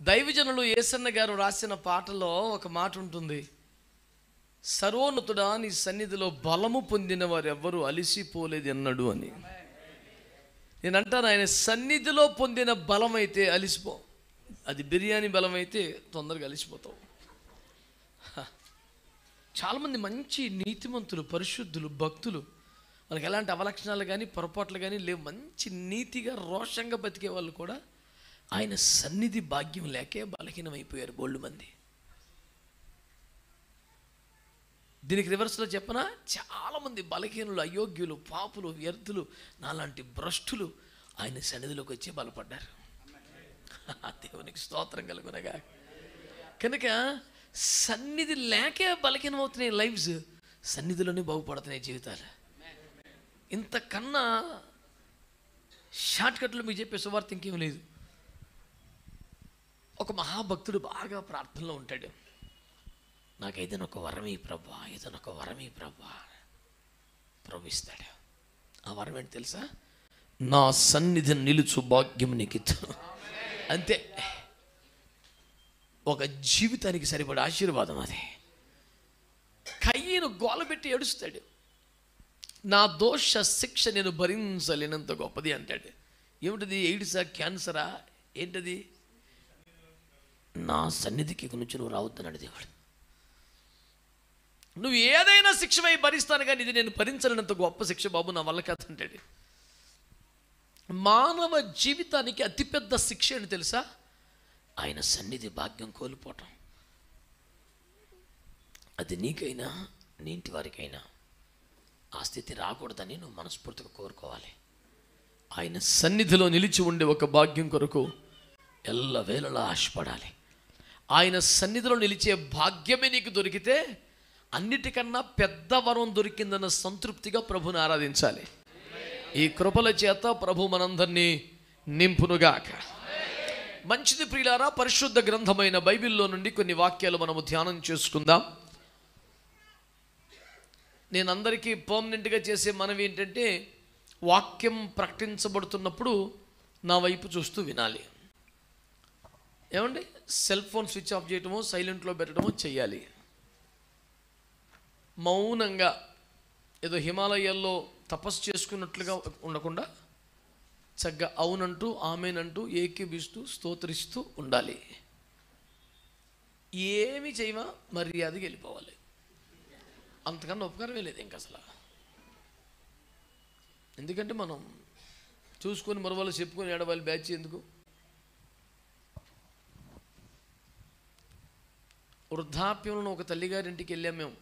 దైవజనులు యేసన్న గారు రాసిన పాటలో ఒక మాట ఉంటుంది, సర్వోన్నతుడా నీ సన్నిధిలో బలము పొందిన వారు ఎవ్వరూ అలిసిపోలేదు అన్నాడు అని. నేను అంటాను, ఆయన సన్నిధిలో పొందిన బలం అయితే అలిసిపో. అది బిర్యానీ బలం అయితే తొందరగా అలిసిపోతావు. చాలామంది మంచి నీతిమంతులు, పరిశుద్ధులు, భక్తులు, వాళ్ళకి ఎలాంటి అవలక్షణాలు కానీ పొరపాట్లు కానీ లేవు, మంచి నీతిగా రోషంగా బతికే వాళ్ళు కూడా ఆయన సన్నిధి భాగ్యం లేకే బలహీనమైపోయారు బోల్డు మంది. దీనికి రివర్స్లో చెప్పనా, చాలామంది బలహీనులు, అయోగ్యులు, పాపులు, వ్యర్థులు, నాలాంటి భ్రష్టులు ఆయన సన్నిధిలోకి వచ్చి బలపడ్డారు. దేవునికి స్తోత్రం కలుగునగా. కనుక సన్నిధి లేకే బలహీనమవుతున్నాయి లైఫ్స్, సన్నిధిలోనే బాగుపడుతున్నాయి జీవితాలు. ఇంతకన్నా షార్ట్కట్లో మీకు చెప్పే సువార్త ఇంకేం లేదు. ఒక మహాభక్తుడు బాగా ప్రార్థనలో ఉంటాడు, నాకు ఏదైనా ఒక వరం ఈ ప్రభా, ఏదైనా ఒక వరం ఈ ప్రభా. ప్రభు ఇస్తాడు. ఆ వరం ఏంటి తెలుసా? నా సన్నిధి నిలుచు భాగ్యం నీకు అంతే. ఒక జీవితానికి సరిపడే ఆశీర్వాదం అది. కయ్యను గోలబెట్టి ఏడుస్తాడు, నా దోష శిక్ష నేను భరించలేనంత గొప్పది అంటాడు. ఏమిటది? ఎయిడ్సా, క్యాన్సరా, ఏంటది? నా సన్నిధికి నుంచి నువ్వు రావద్దన్నాడు దేవుడు. నువ్వు ఏదైనా శిక్ష వై భరిస్తాను కానీ ఇది నేను భరించలేనంత గొప్ప శిక్ష బాబు, నా వల్ల కాదు అంటాడు. మానవ జీవితానికి అతిపెద్ద శిక్ష అని తెలుసా? ఆయన సన్నిధి భాగ్యం కోల్పోవటం. అది నీకైనా నీ ఇంటి వారికైనా ఆ స్థితి రాకూడదని నువ్వు మనస్ఫూర్తిగా కోరుకోవాలి. ఆయన సన్నిధిలో నిలిచి ఉండే ఒక భాగ్యం కొరకు ఎల్లవేళలా ఆశపడాలి. ఆయన సన్నిధిలో నిలిచే భాగ్యమే నీకు దొరికితే అన్నిటికన్నా పెద్ద వరం దొరికిందన్న సంతృప్తిగా ప్రభుని ఆరాధించాలి. ఈ కృపల చేత ప్రభు మనందరినీ నింపునుగాక. మంచిది ప్రియులారా, పరిశుద్ధ గ్రంథమైన బైబిల్లో నుండి కొన్ని వాక్యాలు మనము ధ్యానం చేసుకుందాం. నేను అందరికీ పర్మనెంట్గా చేసే మనవి ఏంటంటే, వాక్యం ప్రకటించబడుతున్నప్పుడు నా వైపు చూస్తూ వినాలి. ఏమండి, సెల్ ఫోన్ స్విచ్ ఆఫ్ చేయటమో సైలెంట్లో పెట్టడమో చెయ్యాలి. మౌనంగా ఏదో హిమాలయాల్లో తపస్సు చేసుకున్నట్లుగా ఉండకుండా చక్కగా అవునంటూ ఆమెనంటూ ఏకీభిస్తూ స్తోత్రిస్తూ ఉండాలి. ఏమి చేయమా మర్యాదకి వెళ్ళిపోవాలి. అంతకన్నా ఉపకారమే లేదు ఇంక అసలు. ఎందుకంటే మనం చూసుకొని మరొకళ్ళు చెప్పుకొని ఏడవాలి బ్యాచ్ ఎందుకు? వృద్ధాప్యంలో ఒక తల్లిగారింటికి వెళ్ళాం మేము.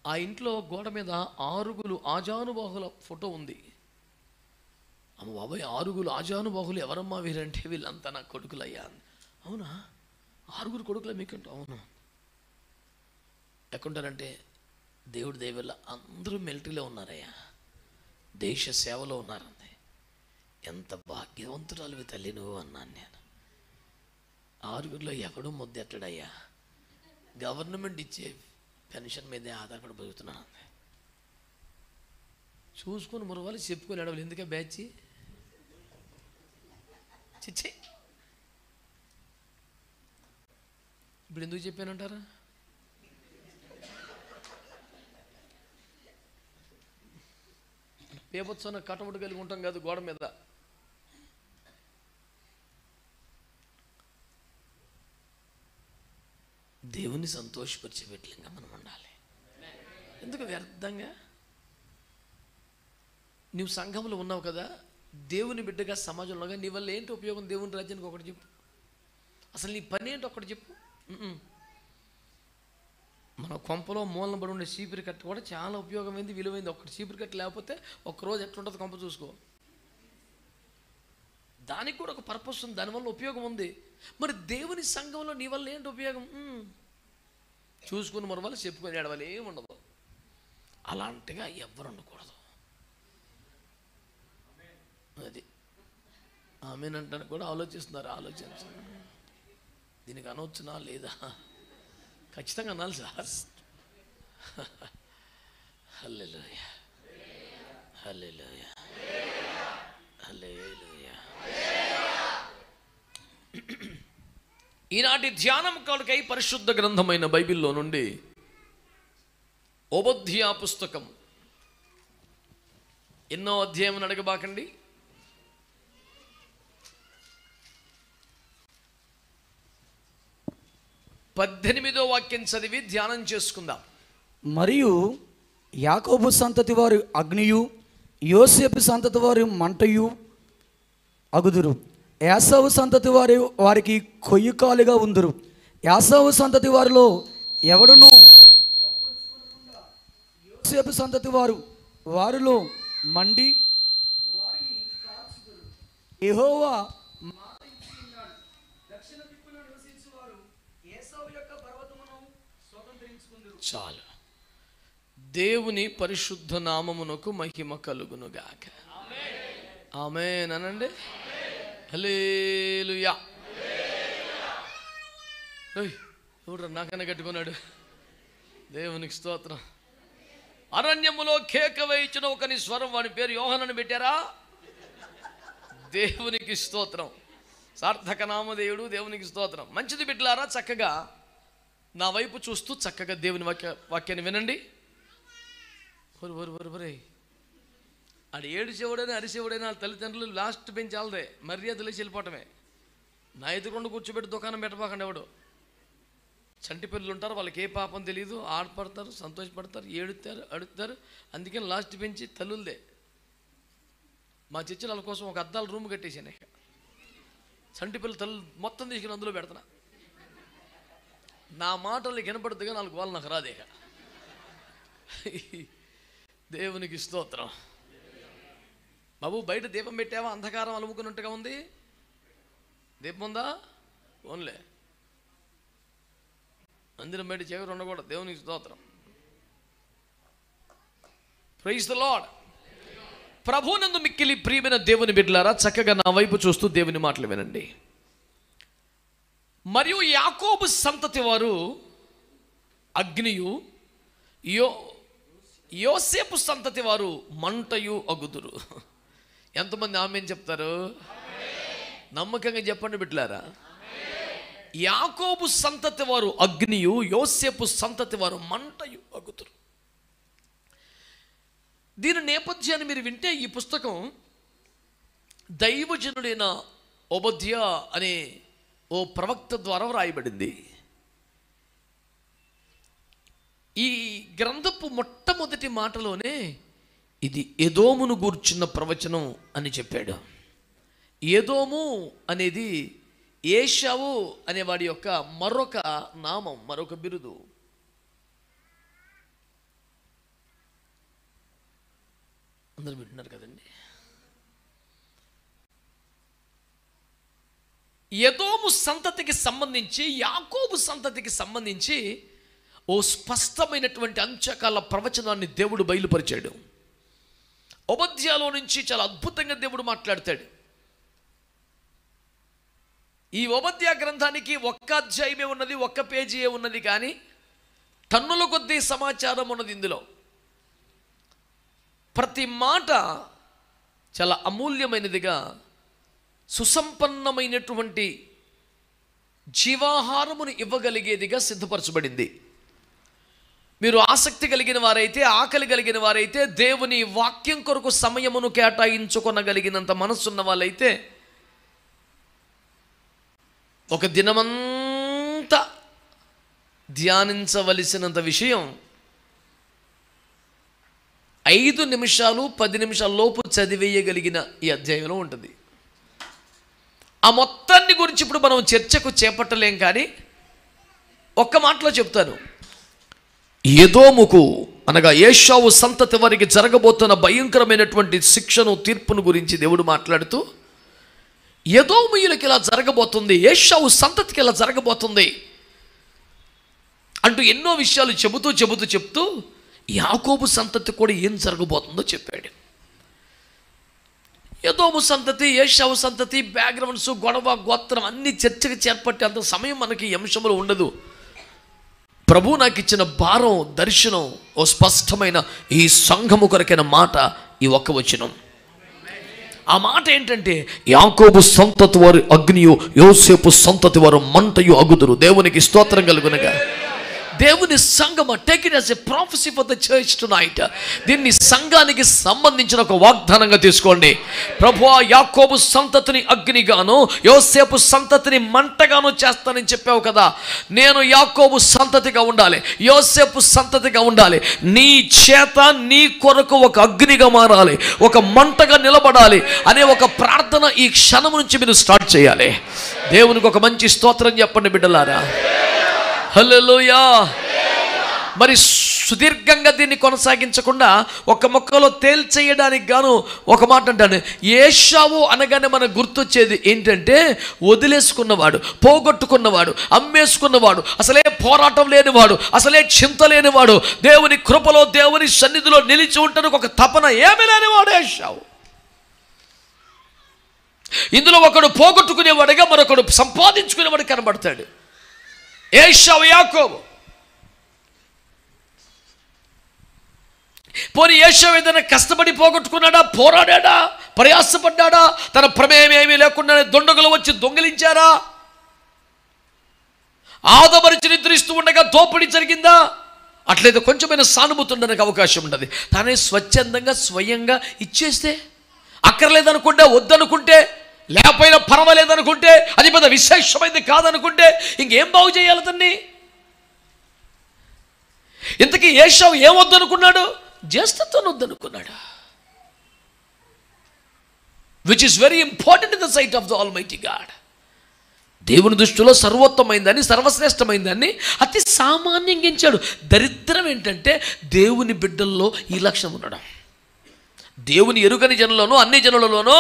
ఆ ఇంట్లో గోడ మీద 6 ఆజానుబాహుల ఫోటో ఉంది. అమ్మ బాబాయ్, 6 ఆజానుబాహులు ఎవరమ్మా వీరంటే, వీళ్ళంతా నా కొడుకులయ్యా. అవునా, 6 కొడుకుల మీకంటూ? అవును. ఎక్కడుంటారంటే, దేవుడి దయవల్ల అందరూ మిలిటరీలో ఉన్నారయ్యా, దేశ సేవలో ఉన్నారండి. ఎంత భాగ్యవంతురాలివి తల్లి నువ్వు అన్నాను నేను. 6 ఎవడూ ముద్దెట్టడయ్యా, గవర్నమెంట్ ఇచ్చే పెన్షన్ మీదే ఆధారపడి బతుకుతున్నాను. చూసుకొని మరొకళ్ళు చెప్పుకొని అడవులు ఎందుకే బ్యాచ్ చిచ్చి. ఇప్పుడు ఎందుకు చెప్పానంటారా? పేపొత్సవ కటముడు కలిగి ఉంటాం కాదు గోడ మీద. దేవుని సంతోషపరిచే బిడ్డలుగా మనం ఉండాలి. ఎందుకు వ్యర్థంగా? నువ్వు సంఘంలో ఉన్నావు కదా, దేవుని బిడ్డగా సమాజంలోగా నీ వల్ల ఏంటి ఉపయోగం? దేవుని రాజ్యానికి ఒకటి చెప్పు. అసలు నీ పని ఏంటి ఒకటి చెప్పు. మన కొంపలో మూలన పడి ఉండే చీపురు కట్ట కూడా చాలా ఉపయోగమైంది, విలువైంది. ఒకటి చీపురు కట్ట లేకపోతే ఒక్కరోజు ఎట్లుంటుంది కొంప చూసుకో. దానికి కూడా ఒక పర్పస్ ఉంది, దానివల్ల ఉపయోగం ఉంది. మరి దేవుని సంఘంలో నీ వల్ల ఏంటి ఉపయోగం? చూసుకుని మన వాళ్ళు చెప్పుకొని ఏడవాలి, ఏముండదు. అలాంటిగా ఎవ్వరు ఉండకూడదు. అది ఆమెనంటాను కూడా ఆలోచిస్తున్నారు. ఆలోచించండి, దీనికి అనవచ్చునా లేదా? ఖచ్చితంగా అనాలి సార్. హల్లెలూయా, హల్లెలూయా, హల్లెలూయా. ఈనాటి ధ్యానం కొరకై పరిశుద్ధ గ్రంథమైన బైబిల్లో నుండి ఓబద్యా పుస్తకం ఎన్నో అధ్యాయం అని అడగబాకండి, 18వ వాక్యం చదివి ధ్యానం చేసుకుందాం. మరియు యాకోబు సంతతి వారు అగ్నియు, యోసేపు సంతతి వారు మంటయు అగుదురు. యాసావు సంతతి వారికి కొయ్యకాలుగా ఉందురు. యాసావు సంతతి వారిలో ఎవడును యోసేపు సంతతి వారిలో మండి వారిని కాల్చుదురు. యెహోవా దక్షిణ దిక్కున నివసించువారు ఏసావు యొక్క పర్వతమును స్వతంత్రించుకుందురు. చాలు. దేవుని పరిశుద్ధ నామమునకు మహిమ కలుగునుగాక. ఆమేన్ అనండి. హల్లెలూయా. ఎవరు నాకన్నా కట్టుకున్నాడు? దేవునికి స్తోత్రం. అరణ్యములో కేక వేయించిన ఒకని స్వరం, వాడి పేరు యోహానని పెట్టారా? దేవునికి స్తోత్రం. సార్థక నామదేవుడు, దేవునికి స్తోత్రం. మంచిది బిడ్డలారా, చక్కగా నా వైపు చూస్తూ చక్కగా దేవుని వాక్యాన్ని వినండి. ఒరే ఆడు ఏడిసేవాడైనా అరిసేవాడైనా వాళ్ళ తల్లిదండ్రులు లాస్ట్ బెంచ్ వాళ్ళదే, మర్యాదలేసి వెళ్ళిపోవటమే. నా ఎదురుకుండా కూర్చోబెట్టి దుకాణం పెట్టబాకండి. ఎవడు చంటి పిల్లలు ఉంటారు, వాళ్ళకి ఏ పాపం తెలియదు, ఆడపడతారు, సంతోషపడతారు, ఏడుతారు, అడుగుతారు. అందుకని లాస్ట్ బెంచ్ తల్లులదే. మా చర్చిలో వాళ్ళ కోసం ఒక అద్దాల రూమ్ కట్టేసాను. చంటి పిల్లలు తల్లు మొత్తం తీసుకుని అందులో పెడుతున్నా. నా మాటలు వినపడుతుందిగా నాలుగు వాళ్ళు నాకు రాదే. దేవునికి స్తోత్రం. బాబు బయట దీపం పెట్టావా? అంధకారం అలుముకున్నట్టుగా ఉంది. దీపం ఉందా? ఓన్లే మందిరం బయట చీకటి ఉండకూడదు. దేవునికి స్తోత్రం. Praise the Lord. ప్రభువునందు మిక్కిలి ప్రియమైన దేవుని బిడ్డలారా, చక్కగా నా వైపు చూస్తూ దేవుని మాటలు వినండి. మరియు యాకోబు సంతతి వారు అగ్నియు, యోసేపు సంతతి వారు మంటయు అగుదురు. ఎంతమంది ఆమేన్ చెప్తారు? నమ్మకంగా చెప్పండి బిడ్డలారా. యాకోబు సంతతి వారు అగ్నియు, యోసేపు సంతతి వారు మంటయు అగుదురు. దీని నేపథ్యాన్ని మీరు వింటే ఈ పుస్తకం దైవజనుడైన ఓబద్యా అనే ఓ ప్రవక్త ద్వారా వ్రాయబడింది. ఈ గ్రంథపు మొట్టమొదటి మాటలోనే ఇది ఎదోమును గూర్చిన ప్రవచనం అని చెప్పాడు. ఎదోము అనేది ఏశావు అనేవాడి యొక్క మరొక నామం, మరొక బిరుదు. అందరూ వింటున్నారు కదండి. ఎదోము సంతతికి సంబంధించి, యాకోబు సంతతికి సంబంధించి ఓ స్పష్టమైనటువంటి అంచకాల ప్రవచనాన్ని దేవుడు బయలుపరిచాడు. ఓబద్యాలో నుంచి చాలా అద్భుతంగా దేవుడు మాట్లాడతాడు. ఈ ఓబద్యా గ్రంథానికి ఒక్క అధ్యాయమే ఉన్నది, ఒక్క పేజీయే ఉన్నది, కానీ టన్నుల కొద్దీ సమాచారం ఉన్నది ఇందులో. ప్రతి మాట చాలా అమూల్యమైనదిగా, సుసంపన్నమైనటువంటి జీవాహారమును ఇవ్వగలిగేదిగా సిద్ధపరచబడింది. మీరు ఆసక్తి కలిగిన వారైతే, ఆకలి కలిగిన వారైతే, దేవుని వాక్యం కొరకు సమయమును కేటాయించుకొనగలిగినంత మనస్సున్న వాళ్ళైతే ఒక దినమంతా ధ్యానించవలసినంత విషయం 5 నిమిషాలు 10 నిమిషాల లోపు చదివేయగలిగిన ఈ అధ్యాయంలో ఉంటుంది. ఆ మొత్తాన్ని గురించి ఇప్పుడు మనం చర్చకు చేపట్టలేం, కానీ ఒక్క మాటలో చెప్తాను. ఎదోముకు అనగా ఏశావు సంతతి వారికి జరగబోతున్న భయంకరమైనటువంటి శిక్షను, తీర్పును గురించి దేవుడు మాట్లాడుతూ, ఎదోమీయులకి ఇలా జరగబోతుంది, ఏశావు సంతతికి ఇలా జరగబోతుంది అంటూ ఎన్నో విషయాలు చెబుతూ యాకోబు సంతతి కూడా ఏం జరగబోతుందో చెప్పాడు. ఎదోము సంతతి, ఏశావు సంతతి బ్యాక్గ్రౌండ్స్, గొడవ, గోత్రం అన్ని చర్చకు చేపట్టే అంత సమయం మనకి ఈ అంశంలో ఉండదు. ప్రభు నాకు ఇచ్చిన భారం, దర్శనం, ఓ స్పష్టమైన ఈ సంఘము కొరకైన మాట ఈ ఒక్క వచనం. ఆ మాట ఏంటంటే, యాకోబు సంతతి వారు అగ్నియు, యోసేపు సంతతి వారు మంటయు అగుదురు. దేవునికి స్తోత్రం కలుగునగా. దేవుని సంఘము, take it as a prophecy for the church tonight. దీన్ని సంఘానికి సంబంధించిన ఒక వాగ్దానంగా తీసుకోండి. ప్రభువా, యాకోబు సంతతిని అగ్నిగాను, యోసేపు సంతతిని మంటగాను చేస్తానని చెప్పావు కదా. నేను యాకోబు సంతతిగా ఉండాలి, యోసేపు సంతతిగా ఉండాలి. నీ చేత నీ కొరకు ఒక అగ్నిగా మారాలి, ఒక మంటగా నిలబడాలి అనే ఒక ప్రార్థన ఈ క్షణం నుంచి మీరు స్టార్ట్ చేయాలి. దేవునికి ఒక మంచి స్తోత్రం చెప్పండి బిడ్డలారా. హల్లెలూయా. మరి సుదీర్ఘంగా దీన్ని కొనసాగించకుండా ఒక మొక్కలో తేల్చేయడానికి గాను ఒక మాట అంటాను. ఏశావు అనగానే మనకు గుర్తొచ్చేది ఏంటంటే, వదిలేసుకున్నవాడు, పోగొట్టుకున్నవాడు, అమ్మేసుకున్నవాడు, అసలే పోరాటం లేనివాడు, అసలే చింత లేనివాడు, దేవుని కృపలో దేవుని సన్నిధిలో నిలిచి ఉండడానికి ఒక తపన ఏమీ లేనివాడు ఏశావు. ఇందులో ఒకడు పోగొట్టుకునేవాడుగా మరొకడు సంపాదించుకునేవాడు కనబడతాడు. ఏశావు, యాకోబు. పోనీ ఏశావు ఏదైనా కష్టపడి పోగొట్టుకున్నాడా, పోరాడా, ప్రయాసపడ్డా, తన ప్రమేయం ఏమీ లేకుండా దొండగులు వచ్చి దొంగిలించారా, ఆదమరిచి నిద్రిస్తూ ఉండగా దోపిడీ జరిగిందా? అట్లయితే కొంచెమైనా సానుభూతి ఉండడానికి అవకాశం ఉండదు. తానే స్వచ్ఛందంగా స్వయంగా ఇచ్చేస్తే, అక్కర్లేదనుకుంటే, వద్దనుకుంటే, లేకపోయినా పర్వాలేదనుకుంటే, అది పెద్ద విశేషమైంది కాదనుకుంటే ఇంకేం బాగు చేయాలి తన్ని? ఇంతకీ ఏశావు ఏం వద్దనుకున్నాడు? జ్యేష్ఠత్వం వద్దనుకున్నాడు. Which is very important in the sight of the almighty God. దేవుని దృష్టిలో సర్వోత్తమైందని, సర్వశ్రేష్టమైందని అతి సామాన్యంగా ఎంచాడు. దరిద్రం ఏంటంటే, దేవుని బిడ్డల్లో ఈ లక్షణం ఉండడం. దేవుని ఎరుగని జనులను, అన్ని జనులలోనూ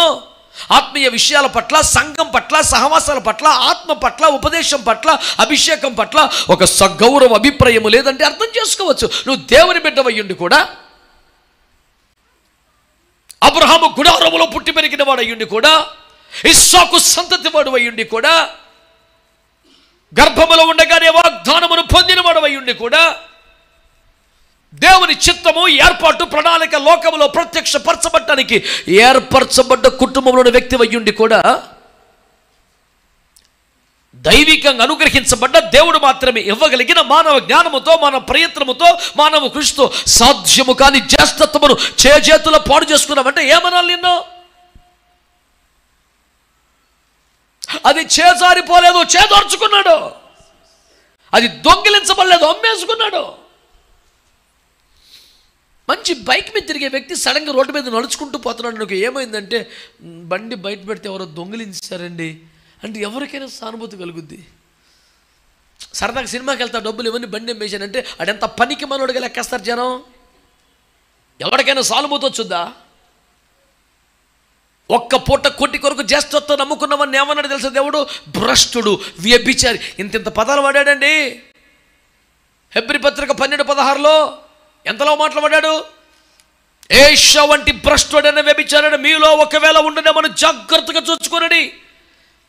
ఆత్మీయ విషయాల పట్ల, సంఘం పట్ల, సహవాసాల పట్ల, ఆత్మ పట్ల, ఉపదేశం పట్ల, అభిషేకం పట్ల ఒక సగౌరవ అభిప్రాయం లేదంటే అర్థం చేసుకోవచ్చు. నువ్వు దేవుని బిడ్డవయ్యుండి కూడా, అబ్రహాము గుడారములో పుట్టి పెరిగిన వాడు అయ్యుండి కూడా, ఇస్సాకు సంతతి వాడు అయ్యుండి కూడా, గర్భములో ఉండగానే వాగ్దానమును పొందిన వాడు అయ్యుండి కూడా, దేవుని చిత్తము, ఏర్పాటు, ప్రణాళిక లోకములో ప్రత్యక్షపరచబడటానికి ఏర్పరచబడ్డ కుటుంబంలోని వ్యక్తి అయ్యుండి కూడా, దైవికంగా అనుగ్రహించబడ్డ దేవుడు మాత్రమే ఇవ్వగలిగిన మానవ జ్ఞానముతో, మానవ ప్రయత్నముతో, మానవ కృషితో సాధ్యము కాని జ్యేష్ఠత్వమును చేతుల పాడు చేసుకున్నామంటే ఏమనాలి నిన్ను? అది చేజారిపోలేదు, చేదోర్చుకున్నాడు. అది దొంగిలించబడలేదు, అమ్మేసుకున్నాడు. మంచి బైక్ మీద తిరిగే వ్యక్తి సడన్గా రోడ్డు మీద నడుచుకుంటూ పోతున్నాడు. నాకు ఏమైందంటే, బండి బయట పెడితే ఎవరో దొంగిలించారండి అంటే ఎవరికైనా సానుభూతి కలుగుద్ది. సరదాగా సినిమాకి వెళ్తా, డబ్బులు ఇవన్నీ బండి అమ్మేశానంటే అడంత పనికి మనోడుగా లెక్కేస్తారు జనం. ఎవరికైనా సానుభూతి వచ్చుద్దా? ఒక్క పూట కొట్టి కొరకు జ్యేష్ఠత్వం నమ్ముకున్నవన్నీ ఏమన్నాడు తెలుసా దేవుడు? భ్రష్టుడు, వ్యభిచారి. ఇంత పదాలు వాడాడండి. హెబ్రీ పత్రిక 12:16లో ఎంతలో మాట్లాడాడు? ఏషా వంటి భ్రష్టుడైన వ్యభిచారుడు మీలో ఒకవేళ ఉండనే మనం జాగ్రత్తగా చూసుకునడి.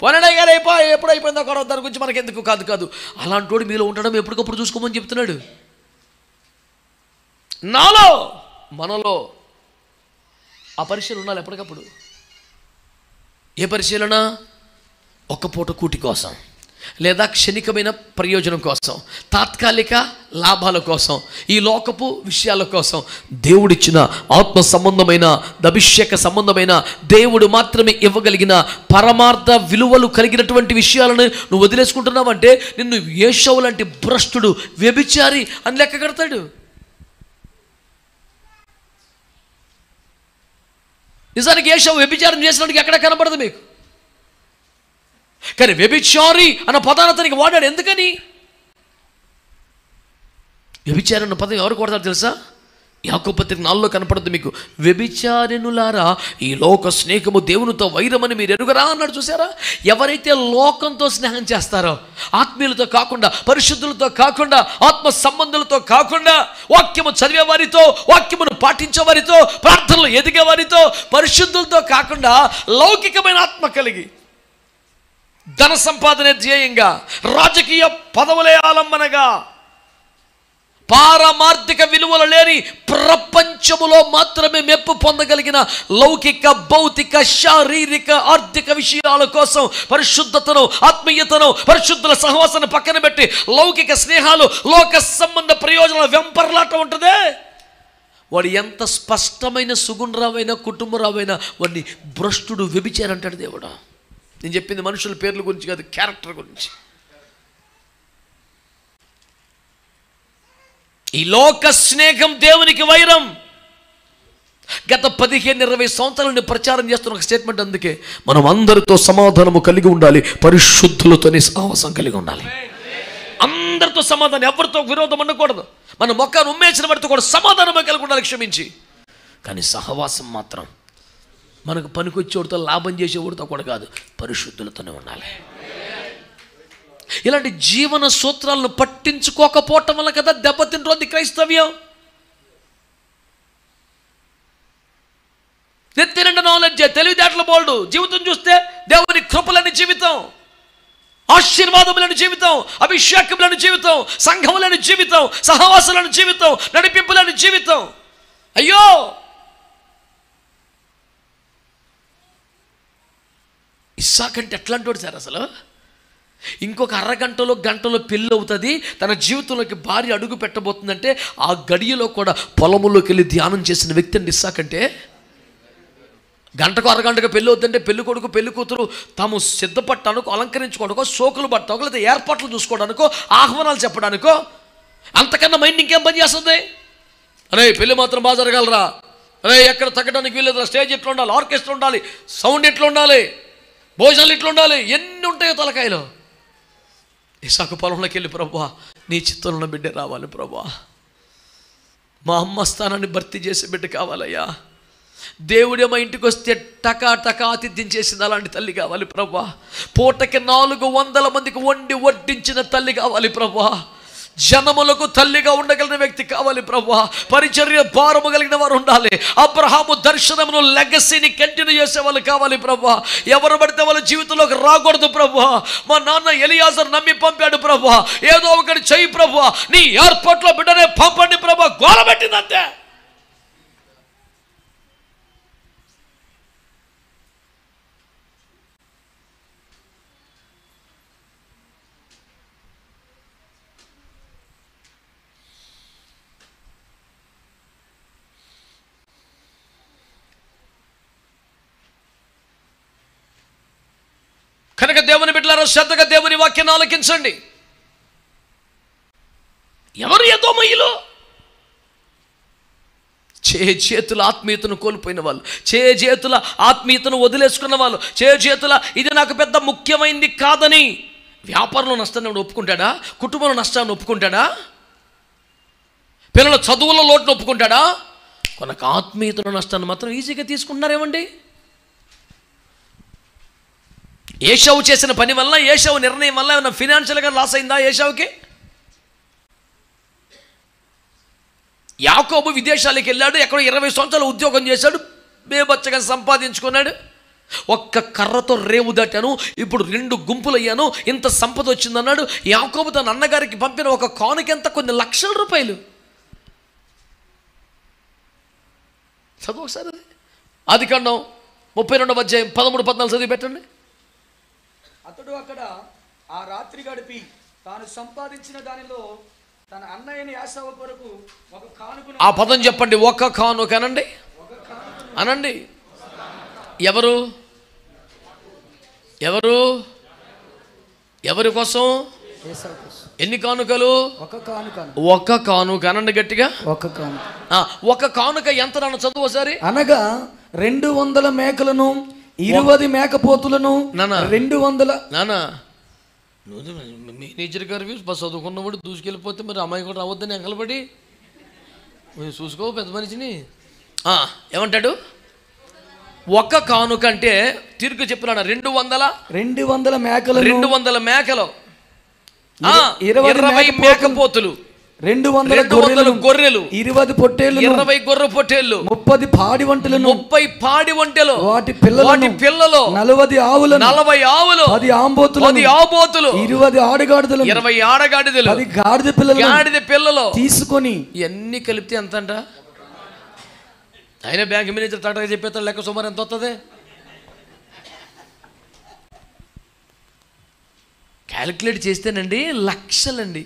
పోనడే గారు ఎప్పుడు అయిపోయిందో కూడా దాని గురించి మనకి ఎందుకు కాదు. అలాంటి మీలో ఉండడం ఎప్పటికప్పుడు చూసుకోమని చెప్తున్నాడు. నాలో, మనలో ఆ పరిశీలన ఉండాలి ఎప్పటికప్పుడు. ఏ పరిశీలన? ఒక్క పూట కూటి కోసం, లేదా క్షణికమైన ప్రయోజనం కోసం, తాత్కాలిక లాభాల కోసం, ఈ లోకపు విషయాల కోసం దేవుడిచ్చిన ఆత్మ సంబంధమైన, అభిషేక సంబంధమైన, దేవుడు మాత్రమే ఇవ్వగలిగిన పరమార్థ విలువలు కలిగినటువంటి విషయాలను నువ్వు వదిలేసుకుంటున్నావంటే నిన్ను ఏశావు లాంటి భ్రష్టుడు, వ్యభిచారి అని లెక్క కడతాడు. నిజానికి ఏశావు వ్యభిచారం చేసినట్టుగా ఎక్కడ కనబడదు మీకు. కానీ వ్యభిచారి అన్న పదాన్ని అతనికి వాడాడు. ఎందుకని? వ్యభిచారి అన్న పదం ఎవరు కొడతారు తెలుసా? యాకోబు పత్రిక 4లో కనపడుతుంది మీకు. వ్యభిచారిణులారా, ఈ లోక స్నేహము దేవునితో వైరమని మీరు ఎరుగరా అన్నాడు. చూసారా? ఎవరైతే లోకంతో స్నేహం చేస్తారో, ఆత్మీయులతో కాకుండా, పరిశుద్ధులతో కాకుండా, ఆత్మ సంబంధులతో కాకుండా, వాక్యము చదివే వారితో, వాక్యమును పాటించే వారితో, ప్రార్థనలు ఎదిగే వారితో, పరిశుద్ధులతో కాకుండా లౌకికమైన ఆత్మ కలిగి, ధన సంపాదనే ధ్యేయంగా, రాజకీయ పదవులే ఆలంబనగా, పారమార్థిక విలువలు లేని ప్రపంచములో మాత్రమే మెప్పు పొందగలిగిన లౌకిక, భౌతిక, శారీరక, ఆర్థిక విషయాల కోసం పరిశుద్ధతను, ఆత్మీయతను, పరిశుద్ధుల సహవాసాన్ని పక్కన పెట్టి లౌకిక స్నేహాలు, లోక సంబంధ ప్రయోజనాల వెంపర్లాట ఉంటుందే, వాడు ఎంత స్పష్టమైన సుగుణరావైనా, కుటుంబరావైనా వాడిని భ్రష్టుడు, వ్యభిచారంటాడు దేవుడు. నేను చెప్పింది మనుషుల పేర్ల గురించి కాదు, క్యారెక్టర్ గురించి. ఈ లోక స్నేహం దేవునికి వైరం. గత 15-20 సంవత్సరాలు ప్రచారం చేస్తున్న ఒక స్టేట్మెంట్. అందుకే మనం అందరితో సమాధానము కలిగి ఉండాలి, పరిశుద్ధులతోనే సహవాసం కలిగి ఉండాలి. అందరితో సమాధానం, ఎవరితో విరోధం ఉండకూడదు. మన మొక్కను ఉమ్మేసిన వాడితో కూడా సమాధానమే కలిగి ఉండాలి, క్షమించి. కానీ సహవాసం మాత్రం మనకు పనికొచ్చేవాడితో, లాభం చేసేవాడితో కూడా కాదు, పరిశుద్ధులతోనే ఉండాలి. ఇలాంటి జీవన సూత్రాలను పట్టించుకోకపోవటం వల్ల కదా దెబ్బతింటోంది క్రైస్తవ్యం. నెత్తినిండా నాలెడ్జ్, తెలివితేటల బోల్డు జీవితం చూస్తే దేవుని కృపలని జీవితం, ఆశీర్వాదములను జీవితం, అభిషేకములను జీవితం, సంఘములను జీవితం, సహవాసాలను జీవితం, నడిపింపులను జీవితం. అయ్యో, ఇస్సాకంటే ఎట్లాంటి వాడు సార్ అసలు? ఇంకొక అరగంటలో, గంటలో పెళ్ళి అవుతుంది, తన జీవితంలోకి భార్య అడుగు పెట్టబోతుందంటే ఆ గడియలో కూడా పొలములోకి వెళ్ళి ధ్యానం చేసిన వ్యక్తి అండి ఇస్సాకంటే. గంటకు అరగంటకు పెళ్ళి అవుతుందంటే పెళ్లి కొడుకు, పెళ్లి కూతురు తాము సిద్ధపడటానికో, అలంకరించుకోవడానికో, సోకులు పట్టడానికో, లేదా ఏర్పాట్లు చూసుకోవడానికో, ఆహ్వానాలు చెప్పడానికో, అంతకన్నా మైండ్ ఇంకేం పని చేస్తుంది? అరే పెళ్ళి మాత్రం బాగా జరగాలరా, అరే ఎక్కడ తగ్గడానికి వీళ్ళేదా, స్టేజ్ ఎట్లా ఉండాలి, ఆర్కెస్ట్రా ఉండాలి, సౌండ్ ఎట్లా ఉండాలి, భోజనాలు ఇట్లా ఉండాలి, ఎన్ని ఉంటాయో తలకాయలో. ఇసాకు పొలంలోకి వెళ్ళి, ప్రభువా నీ చిత్తంలో బిడ్డ రావాలి ప్రభువా, మా అమ్మ స్థానాన్ని భర్తీ చేసే బిడ్డ కావాలయ్యా, దేవుడే మా ఇంటికి వస్తే టకా టకా ఆతిథ్యం చేసింది అలాంటి తల్లి కావాలి ప్రభువా, పూటకి 400 మందికి వండి వడ్డించిన తల్లి కావాలి ప్రభువా, జనములకు తల్లిగా ఉండగలిగిన వ్యక్తి కావాలి ప్రభువా, పరిచర్య భారము కలిగిన వారు ఉండాలి, అబ్రహాము దర్శనమును, లెగసీని కంటిన్యూ చేసే వాళ్ళు కావాలి ప్రభువా. ఎవరు పడితే వాళ్ళ జీవితంలోకి రాకూడదు ప్రభువా. మా నాన్న ఎలియాజర్ నమ్మి పంపాడు ప్రభువా, ఏదో ఒకటి చెయ్యి ప్రభువా, నీ ఏర్పాట్లో బిడ్డనే పంపండి ప్రభువా, గోలబెట్టిందంతే. కనుక దేవుని బిడ్డలారా, శ్రద్ధగా దేవుని వాక్యాన్ని ఆలకించండి. ఎవరు ఎదోమయ్యులు? చేతుల ఆత్మీయతను కోల్పోయిన వాళ్ళు, చేతుల ఆత్మీయతను వదిలేసుకున్న వాళ్ళు, చేతుల ఇది నాకు పెద్ద ముఖ్యమైనది కాదని వ్యాపారంలో నష్టాన్ని ఒప్పుకుంటాడా? కుటుంబంలో నష్టాన్ని ఒప్పుకుంటాడా? పిల్లల చదువుల లోటును ఒప్పుకుంటాడా? కొనకు ఆత్మీయతలో నష్టాన్ని మాత్రం ఈజీగా తీసుకుంటున్నారేమండి? ఏషావు చేసిన పని వల్ల, ఏషావు నిర్ణయం వల్ల ఏమైనా ఫినాన్షియల్గా లాస్ అయిందా ఏషావుకి? యాకోబు విదేశాలకు వెళ్ళాడు, ఎక్కడో 20 సంవత్సరాలు ఉద్యోగం చేశాడు, బేబచ్చగా సంపాదించుకున్నాడు. ఒక్క కర్రతో రేవు దాటాను, ఇప్పుడు 2 గుంపులు అయ్యాను, ఇంత సంపద వచ్చిందన్నాడు. యాకోబు తన అన్నగారికి పంపిన ఒక కానుక ఎంత? కొన్ని లక్షల రూపాయలు. చదువు ఒకసారి ఆదికాండం 32వ అధ్యాయం 13-14 చదివి పెట్టండి. అతడు అక్కడ ఆ రాత్రి గడిపి తాను సంపాదించిన దానిలో తన అన్నయ్యని యాసావు కొరకు ఒక కానుకను, ఆ పదం చెప్పండి, ఒక కానుక అనండి, అనండి. ఎవరు ఎవరు ఎవరి కోసం? ఎన్ని కానుకలు? ఒక కానుక అనండి గట్టిగా, ఒక కానుక. ఒక కానుక ఎంత నాన్న? చదువు ఒకసారి. అనగా 200 మేకలను, 20 మేకపోతులను, 200. నానా మేనేజర్ గారు బస్ చదువుకున్నవాడు దూసుకెళ్ళిపోతే మరి అమ్మాయి కూడా రావద్దని ఎంకలబడి చూసుకో పెద్ద మనిషిని. ఏమంటాడు? ఒక కానుక అంటే తీర్పు చెప్పినాడు 200 మేకలు, 200 మేకలు, 20 మేకపోతులు, 200 గొర్రెలు, 20 పొట్టేళ్లు, 20 గొర్రె పొట్టేళ్లు, 30 పాడి వంటలను, 30 పాడి వంటలు, వాటి పిల్లలు, 40 ఆవులను, 40 ఆవులు, 10 ఆంబోతులు, 20 ఆడగాడిదలు, 20 ఆడగాడిదలు, 10 గాడిద పిల్లలు తీసుకొని, ఇవన్నీ కలిపితే ఎంత అంట? ఆయన బ్యాంక్ మేనేజర్ టాటా చెప్పేస్తాడు, లెక్క సుమారు ఎంత వస్తుంది? క్యాలిక్యులేట్ చేస్తేనండి లక్షలండి.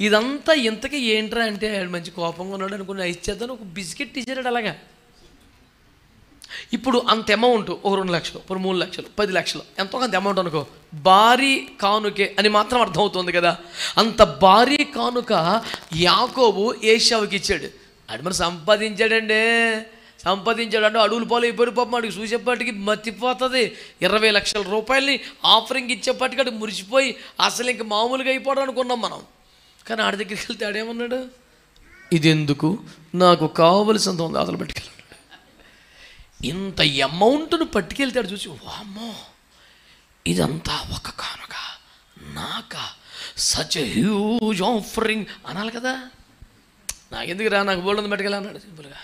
ఇదంతా ఇంతకీ ఏంట్రా అంటే మంచి కోపంగా ఉన్నాడు అనుకుని ఇచ్చేద్దాను, ఒక బిస్కెట్ ఇచ్చాడు అలాగా. ఇప్పుడు అంత అమౌంట్, ఒక 2 లక్షలు, ఒక 3 లక్షలు, 10 లక్షలు, ఎంతో కొంత అమౌంట్ అనుకో, భారీ కానుకే అని మాత్రం అర్థమవుతుంది కదా. అంత భారీ కానుక యాకోబు ఏశావుకి ఇచ్చాడు. అది మరి సంపాదించాడు అంటే అడుగులు పాలు అయిపోయి పాపం అడిగి చూసేపాటికి మర్చిపోతుంది. 20 లక్షల రూపాయలని ఆఫరింగ్ ఇచ్చేపాటికి అడిగి మురిసిపోయి అసలు ఇంక మామూలుగా అయిపోవడం అనుకున్నాం మనం. కానీ ఆడి దగ్గరికి వెళ్తే ఆడేమన్నాడు? ఇది ఎందుకు, నాకు కావలసినంత ఉంది అసలు పట్టుకెళ్ళాడు. ఇంత అమౌంట్ను పట్టుకెళ్తాడు. చూసి వామ్మో ఇదంతా ఒక కానుక నాకా, సచ్ ఎ హ్యూజ్ ఆఫరింగ్ అనాలి కదా. నాకెందుకు రా, నాకు బోల్డ్ పట్టుకెళ్ళి అన్నాడు సింపుల్గా.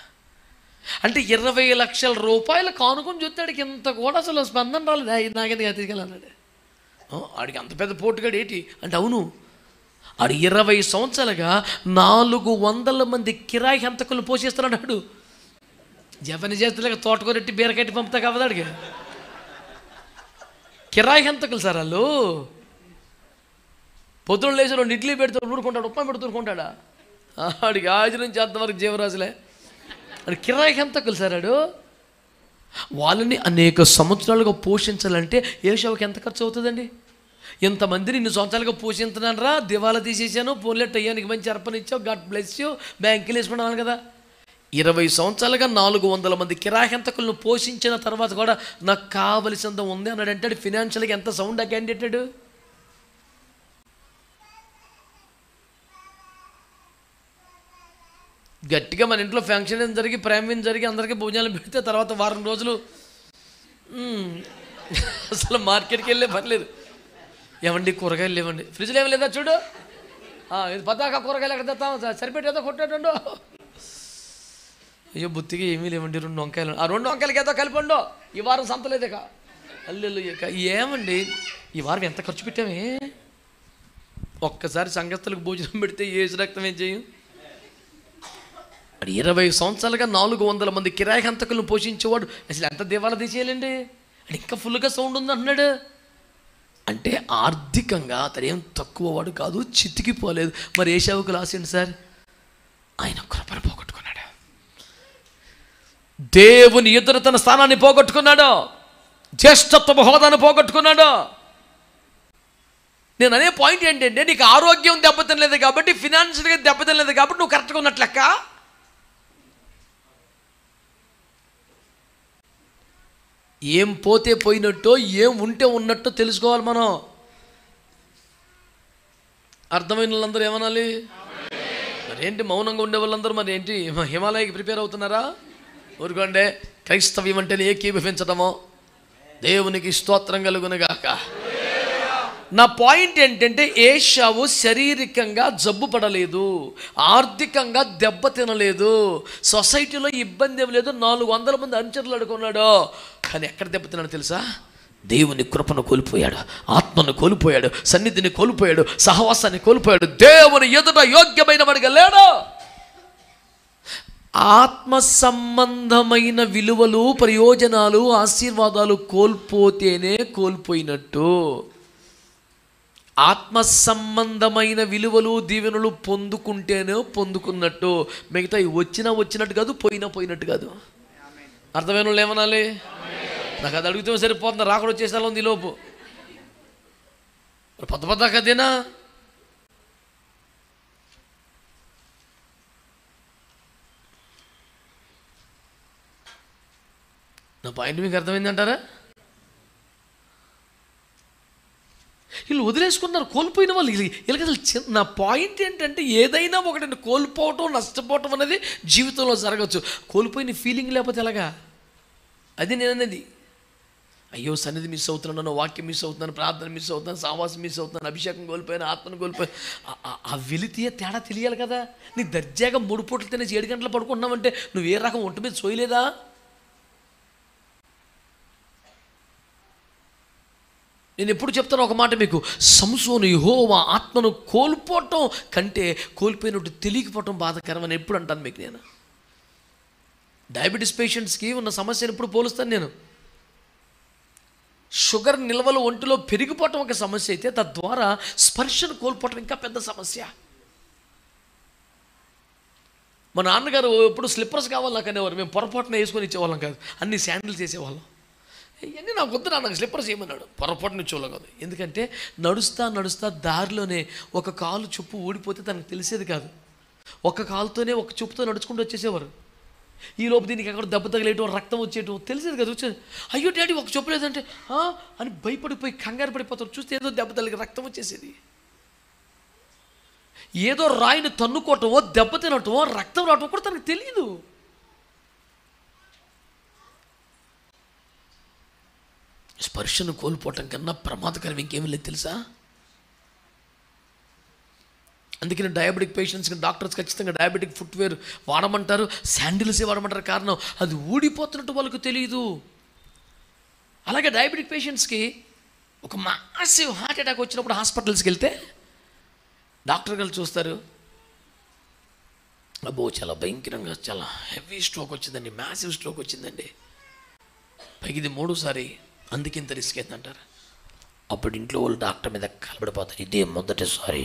అంటే 20 లక్షల రూపాయల కానుకొని చూస్తాడికి ఇంత కూడా అసలు స్పందన రాలేదు. నాకెందుకు తీసుకెళ్ళన్నాడు. ఆడికి అంత పెద్ద పోటుగాడు ఏంటి అంటే, అవును ఆడు 20 సంవత్సరాలుగా 400 మంది కిరాయి హంతకులను పోషిస్తున్నాడు. జపని చేస్తులేక తోటకూరెట్టి బీరకట్టి పంపుతా కావదు అడిగి. కిరాయి హంతకులు సార్ వాళ్ళు. పొద్దున్న లేచి 2 ఇడ్లీ పెడుతూ ఊరుకుంటాడు, ఉప్మా పెడుతూ ఊరుకుంటాడా? ఆడికి ఆది నుంచి అంతవరకు జీవరాశులే. అది కిరాయి హంతకులు సార్. ఆడు వాళ్ళని అనేక సంవత్సరాలుగా పోషించాలంటే ఏషావుకి ఎంత ఖర్చు అవుతుందండి? ఇంతమందిని 2 సంవత్సరాలుగా పోషించున్నాను రా, దివాలా తీసేసాను, పోన్లెట్ అయ్యానికి మంచి అర్పణ ఇచ్చావు, గాడ్ బ్లెస్ యూ, బ్యాంకులు వేసుకున్నాను కదా. 20 సంవత్సరాలుగా 400 మంది కిరాహంతకులను పోషించిన తర్వాత కూడా నాకు కావలసింది ఉంది అన్నాడంటే ఫినాన్షియల్గా ఎంత సౌండ్ క్యాండిడేట్. గట్టిగా మన ఇంట్లో ఫంక్షన్ జరిగి ప్రేమ జరిగి అందరికీ భోజనాలు పెడితే తర్వాత వారం రోజులు అసలు మార్కెట్కి వెళ్ళే పని లేదు. ఏమండి కూరగాయలు లేవండి, ఫ్రిడ్జ్లో ఏమి లేదా చూడు, ఇది పదాక కూరగాయలు ఎక్కడ తెస్తాం, సరిపెట్టేదో కొట్టేటండు. అయ్యో బుత్తిగా ఏమీ లేవండి, 2 వంకాయలు, ఆ 2 వంకాయలకి ఏదో కలిపండు, ఈ వారం సంతలేదే కా అల్లెల్లు ఏమండి ఈ వారం ఎంత ఖర్చు పెట్టామే. ఒక్కసారి సంగతులకు భోజనం పెడితే ఏసు రక్తం ఏం చేయం. 20 సంవత్సరాలుగా 400 మంది కిరాయి హంతకులను పోషించేవాడు అసలు ఎంత దివాలా తీసేయాలండి. అది ఇంకా ఫుల్గా సౌండ్ ఉంది అంటున్నాడు. అంటే ఆర్థికంగా అతను ఏం తక్కువ వాడు కాదు, చితికిపోలేదు. మరి ఏశావుకు రాసిండు సార్, ఆయన కృపను పోగొట్టుకున్నాడు, దేవుని ఎదుట తన స్థానాన్ని పోగొట్టుకున్నాడు, జ్యేష్ఠత్వ హోదాను పోగొట్టుకున్నాడు. నేను అనే పాయింట్ ఏంటంటే, నీకు ఆరోగ్యం దెబ్బతినలేదు కాబట్టి, ఫినాన్షియల్గా దెబ్బతినలేదు కాబట్టి నువ్వు కరెక్ట్గా ఉన్నట్లు లెక్క. ఏం పోతే పోయినట్టో, ఏం ఉంటే ఉన్నట్టో తెలుసుకోవాలి మనం. అర్థమైన వాళ్ళందరూ ఏమనాలి? మరేంటి మౌనంగా ఉండే వాళ్ళందరూ మరి ఏంటి హిమాలయకి ప్రిపేర్ అవుతున్నారా? ఊరుకోండి. క్రైస్తవ్యం అంటేనే ఏకీభవించడమో. దేవునికి స్తోత్రం కలుగునుగాక. నా పాయింట్ ఏంటంటే, ఏశావు శారీరకంగా జబ్బు పడలేదు, ఆర్థికంగా దెబ్బ తినలేదు, సొసైటీలో ఇబ్బంది ఏం లేదు, 400 మంది అనుచరులు అడుగున్నాడు. కానీ ఎక్కడ దెబ్బతిన్నాడు తెలుసా? దేవుని కృపను కోల్పోయాడు, ఆత్మను కోల్పోయాడు, సన్నిధిని కోల్పోయాడు, సహవాసాన్ని కోల్పోయాడు, దేవుని ఎదుట యోగ్యమైన వాడిగా లేడు. ఆత్మ సంబంధమైన విలువలు, ప్రయోజనాలు, ఆశీర్వాదాలు కోల్పోతేనే కోల్పోయినట్టు. ఆత్మ సంబంధమైన విలువలు, దీవెనలు పొందుకుంటేనే పొందుకున్నట్టు. మిగతా వచ్చినట్టు కాదు, పోయినట్టు కాదు. అర్థమైన వాళ్ళు ఏమనాలి? నాకు అది అడిగితే సరిపోతుంది, రాకడ వచ్చేసేలా ఉంది ఈ లోపు. పెద్ద కదేనా? నా పాయింట్ మీకు అర్థమైందంటారా? వీళ్ళు వదిలేసుకున్నారు, కోల్పోయిన వాళ్ళు. వీళ్ళకి అసలు నా పాయింట్ ఏంటంటే, ఏదైనా ఒకటి కోల్పోవటం, నష్టపోవటం అనేది జీవితంలో జరగచ్చు. కోల్పోయిన ఫీలింగ్ లేకపోతే ఎలాగా? అది నేను అనేది. అయ్యో సన్నిధి మిస్ అవుతున్నాను, వాక్యం మిస్ అవుతున్నాను, ప్రార్థన మిస్ అవుతున్నాను, సావాసం మిస్ అవుతున్నాను, అభిషేకం కోల్పోయాను, ఆత్మను కోల్పోయాను. ఆ వెలితియే తేడా తెలియాలి కదా. నీకు దర్జాగా 3 పూటలు తినేసి 7 గంటలు పడుకుంటున్నావంటే నువ్వు ఏ రకం ఒంటి మీద సోయలేదా? నేను ఎప్పుడు చెప్తాను ఒక మాట మీకు, సంసోను యెహోవా ఆత్మను కోల్పోవటం కంటే కోల్పోయినట్టు తెలియకపోవటం బాధకరం అని ఎప్పుడు అంటాను మీకు. నేను డయాబెటీస్ పేషెంట్స్కి ఉన్న సమస్యను ఎప్పుడు పోలుస్తాను. నేను షుగర్ నిల్వలు ఒంటిలో పెరిగిపోవటం ఒక సమస్య అయితే, తద్వారా స్పర్శను కోల్పోవటం ఇంకా పెద్ద సమస్య. మా నాన్నగారు ఎప్పుడు స్లిప్పర్స్ కావాలి నాకు అనేవారు. మేము పొరపాటున వేసుకొని ఇచ్చేవాళ్ళం కాదు, అన్ని శాండిల్స్ వేసేవాళ్ళం. ఇవన్నీ నాకు వద్దు, నాకు స్లిప్పర్స్ ఏమన్నాడు, పొరపాటున ఇచ్చేవాళ్ళం కాదు. ఎందుకంటే నడుస్తా దారిలోనే ఒక కాలు చెప్పు ఊడిపోతే తనకు తెలిసేది కాదు. ఒక కాలుతోనే ఒక చెప్పుతో నడుచుకుంటూ వచ్చేసేవారు. ఈ లోపు దీనికి ఎక్కడ దెబ్బ తగిలేయటం, రక్తం వచ్చేయటం తెలిసేది కదా. వచ్చేది అయ్యో డాడీ ఒక చెప్పు లేదంటే అని భయపడిపోయి కంగారు పడిపోతారు. చూస్తే ఏదో దెబ్బ తగిలి రక్తం వచ్చేసేది. ఏదో రాయిని తన్నుకోవటమో, దెబ్బ తినటమో, రక్తం రావటం కూడా తనకు తెలియదు. స్పర్శను కోల్పోవటం కన్నా ప్రమాదకరం ఇంకేమీ లేదు తెలుసా. అందుకని డయాబెటిక్ పేషెంట్స్కి డాక్టర్స్ ఖచ్చితంగా డయాబెటిక్ ఫుట్వేర్ వాడమంటారు, శాండిల్సే వాడమంటారు. కారణం అది ఊడిపోతున్నట్టు వాళ్ళకు తెలియదు. అలాగే డయాబెటిక్ పేషెంట్స్కి ఒక మాసివ్ హార్ట్ అటాక్ వచ్చినప్పుడు హాస్పిటల్స్కి వెళ్తే డాక్టర్ గారు చూస్తారు, అబ్బో చాలా భయంకరంగా చాలా హెవీ స్ట్రోక్ వచ్చిందండి, మ్యాసివ్ స్ట్రోక్ వచ్చిందండి, పైకి ఇది 3సారి, అందుకే ఇంత రిస్క్ అయిందంటారు. అప్పుడు ఇంట్లో వాళ్ళు డాక్టర్ మీద కలబడిపోతారు, ఇదే మొదటిసారి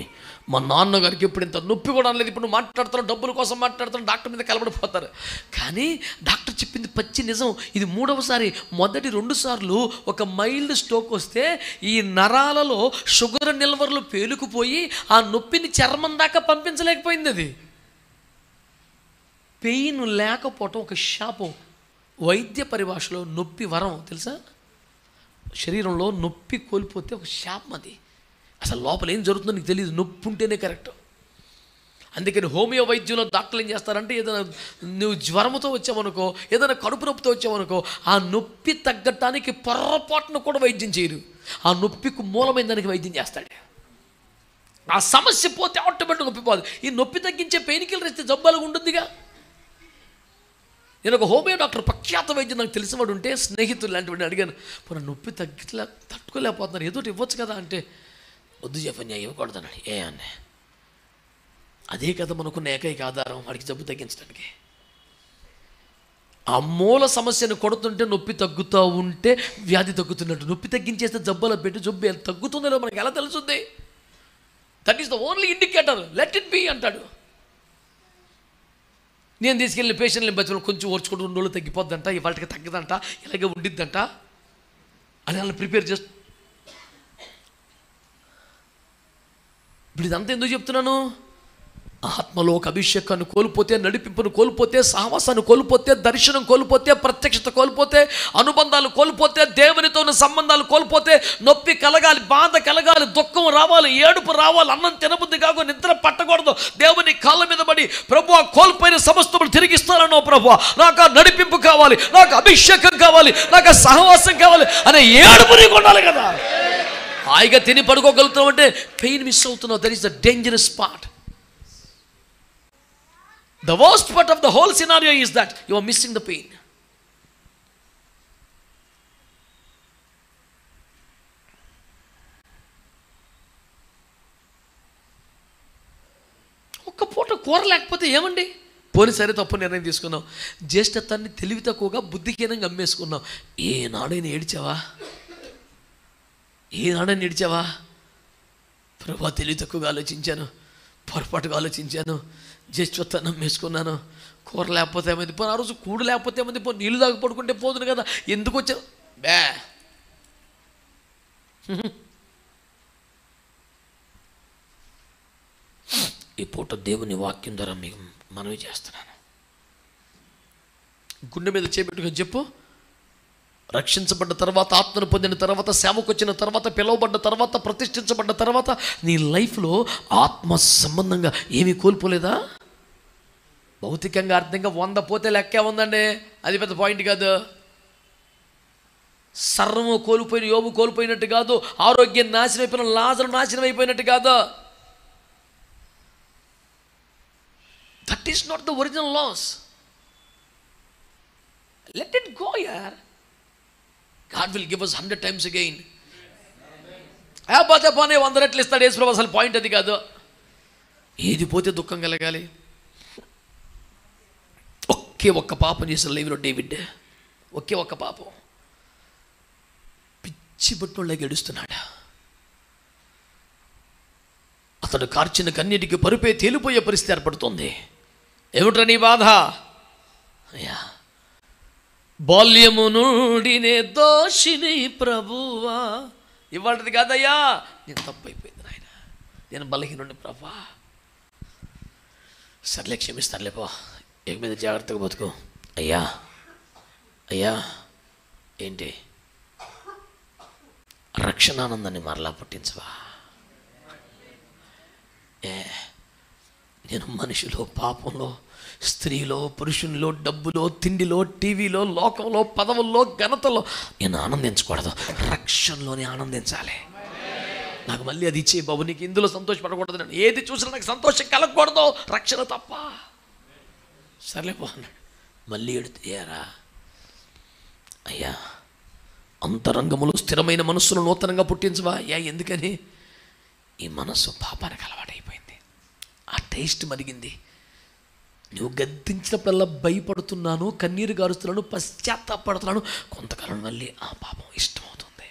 మా నాన్నగారికి ఇప్పుడు ఇంత నొప్పి కూడా అనలేదు, ఇప్పుడు నువ్వు మాట్లాడుతున్నావు, డబ్బుల కోసం మాట్లాడుతున్నావు, డాక్టర్ మీద కలబడిపోతారు. కానీ డాక్టర్ చెప్పింది పచ్చి నిజం. ఇది 3వసారి. మొదటి 2 సార్లు ఒక మైల్డ్ స్ట్రోక్ వస్తే ఈ నరాలలో షుగర్ నిల్వలు పేలుకుపోయి ఆ నొప్పిని చర్మం దాకా పంపించలేకపోయింది. అది పెయిన్ లేకపోవటం ఒక శాపం. వైద్య పరిభాషలో నొప్పి వరం తెలుసా. శరీరంలో నొప్పి కోల్పోతే ఒక శాపం. అది అసలు లోపల ఏం జరుగుతుందో నీకు తెలియదు, నొప్పి ఉంటేనే కరెక్ట్. అందుకని హోమియో వైద్యంలో డాక్టర్లు ఏం చేస్తారంటే, ఏదైనా నువ్వు జ్వరంతో వచ్చావనుకో, ఏదైనా కడుపు నొప్పితో వచ్చావనుకో, ఆ నొప్పి తగ్గటానికి పొరపాటును కూడా వైద్యం చేయరు. ఆ నొప్పికి మూలమైన దానికి వైద్యం చేస్తాడు. ఆ సమస్య పోతే ఆటోమేటిక్గా నొప్పి పోదు. ఈ నొప్పి తగ్గించే పెయిన్ కిల్లర్ ఇస్తే జబ్బులుగా ఉంటుందిగా. నేను ఒక హోమియో డాక్టర్ ప్రఖ్యాత వైద్యం నాకు తెలిసినవాడు ఉంటే, స్నేహితులు లాంటి వాడిని అడిగాను, పోనీ నొప్పి తట్టుకోలేకపోతున్నారు, ఏదో ఇవ్వచ్చు కదా అంటే, వద్దు చెప్పని ఇవ్వకూడదు అన్నాడు. ఏ అన్న, అదే కదా మనకున్న ఏకైక ఆధారం వాడికి జబ్బు తగ్గించడానికి. ఆ మూల సమస్యను కొడుతుంటే నొప్పి తగ్గుతూ ఉంటే వ్యాధి తగ్గుతున్నట్టు. నొప్పి తగ్గించేస్తే జబ్బులో పెట్టి జబ్బు తగ్గుతుందో మనకి ఎలా తెలుస్తుంది? That is the only indicator. Let it be అంటాడు. నేను తీసుకెళ్ళిన పేషెంట్ని బతులు కొంచెం ఓర్చుకుంటూ 2 రోజులు తగ్గిపోద్దంట, ఇవాళకి తగ్గదంట, ఇలాగే ఉండిద్దంట అని వాళ్ళని ప్రిపేర్ చేస్తూ. ఇప్పుడు ఇదంతా ఎందుకు చెప్తున్నాను? ఆత్మలో ఒక అభిషేకాన్ని కోల్పోతే, నడిపింపును కోల్పోతే, సహవాసాన్ని కోల్పోతే, దర్శనం కోల్పోతే, ప్రత్యక్షత కోల్పోతే, అనుబంధాలు కోల్పోతే, దేవునితో ఉన్న సంబంధాలు కోల్పోతే, నొప్పి కలగాలి, బాధ కలగాలి, దుఃఖం రావాలి, ఏడుపు రావాలి, అన్నం తినబుద్ధి కాకు, నిద్ర పట్టకూడదు, దేవుని కాళ్ళ మీద పడి ప్రభువా కోల్పోయిన సమస్తములు తిరిగిస్తానో ప్రభువా, నాకు ఆ నడిపింపు కావాలి, నాకు అభిషేకం కావాలి, నాకు ఆ సహవాసం కావాలి అనే ఏడుపు నీకు ఉండాలి కదా. హాయిగా తిని పడుకోగలుగుతావు అంటే పెయిన్ మిస్ అవుతున్నావు. That is the dangerous part. The worst part of the whole scenario is that you are missing the pain. ఒక్క పూట కూర లేకపోతే ఏమండి? పోనీ సరే, తప్పు నిర్ణయం తీసుకున్నావు, జ్యేష్ఠత్వాన్ని తెలివి తక్కువగా బుద్ధిహీనంగా అమ్మేసుకున్నావు. ఏనాడైనా ఏడ్చావా? ఏనాడైనా ఏడ్చావా? ప్రభా తెలివి తక్కువగా ఆలోచించాను, పొరపాటుగా ఆలోచించాను, జ్యేష్ఠత్వాన్ని అమ్మేసుకున్నాను, కూర లేకపోతే ఏమైంది, పో ఆ రోజు కూడు లేకపోతే ఏమైంది, పో నీళ్ళు తాగి పడుకుంటే పోదును కదా, ఎందుకు వచ్చాను బే. ఈ పూట దేవుని వాక్యం ద్వారా మీకు మనవి చేస్తున్నాను. గుండె మీద చేపెట్టుకొని చెప్పు. రక్షించబడ్డ తర్వాత, ఆత్మను పొందిన తర్వాత, సేవకు వచ్చిన తర్వాత, పిలువబడ్డ తర్వాత, ప్రతిష్ఠించబడ్డ తర్వాత నీ లైఫ్లో ఆత్మ సంబంధంగా ఏమీ కోల్పోలేదా? భౌతికంగా అర్థంగా 100 పోతే లెక్కే ఉందండి, అది పెద్ద పాయింట్ కాదు. సర్వము కోల్పోయిన యోబు కోల్పోయినట్టు కాదు, ఆరోగ్యం నాశనం అయిపోయిన లాజరు నాశనం అయిపోయినట్టు కాదు. That is not the original loss. Let it go యార్. God will give us 100 times again. పోతే పోనీ 100 రెట్లు ఇస్తాడు యేసు ప్రభు. అసలు పాయింట్ అది కాదు. ఏది పోతే దుఃఖం కలగాలి? ఒకే ఒక్క పాపం చేసిన లైవ్లో డేవిడ్, ఒకే ఒక్క పాపం, పిచ్చి బుట్టోళ్ళ గెడుస్తున్నాడు. అతడు కార్చిన కన్నీటికి పరుపే తేలిపోయే పరిస్థితి ఏర్పడుతుంది. ఏమిట్రా నీ బాధ? అయ్యా, బాల్యము నుండి నే దోషిని ప్రభువా. ఇవాళది కాదయ్యా, నేను తప్పు అయిపోయింది నాయన, నేను బలహీనుడిని ప్రభువా. సర్లే క్షమిస్తానులే, పో, ఇక మీద జాగ్రత్తగా బతుకు. అయ్యా అయ్యా ఏంటి? రక్షణానందాన్ని మరలా పుట్టించవా? నేను మనిషిలో, పాపంలో, స్త్రీలో, పురుషుల్లో, డబ్బులో, తిండిలో, టీవీలో, లోకంలో, పదవుల్లో, ఘనతలో నేను ఆనందించకూడదు. రక్షణలోనే ఆనందించాలి. నాకు మళ్ళీ అది ఇచ్చే బాబు, నీకు ఇందులో సంతోషపడకూడదు, నేను ఏది చూసినా నాకు సంతోషం కలగకూడదు, రక్షణ తప్ప. సర్లే పో అన్నాడు. మళ్ళీ ఎడుతేయారా? అయ్యా, అంతరంగములు స్థిరమైన మనస్సును నూతనంగా పుట్టించవా? అయ్యా, ఎందుకని? ఈ మనస్సు పాపానికి అలవాటైపోయింది, ఆ టేస్ట్ మరిగింది. నువ్వు గద్దించినప్పుడల్లా భయపడుతున్నాను, కన్నీరు గారుస్తున్నాను, పశ్చాత్తాపడుతున్నాను. కొంతకాలం మళ్ళీ ఆ పాపం ఇష్టమవుతుంది.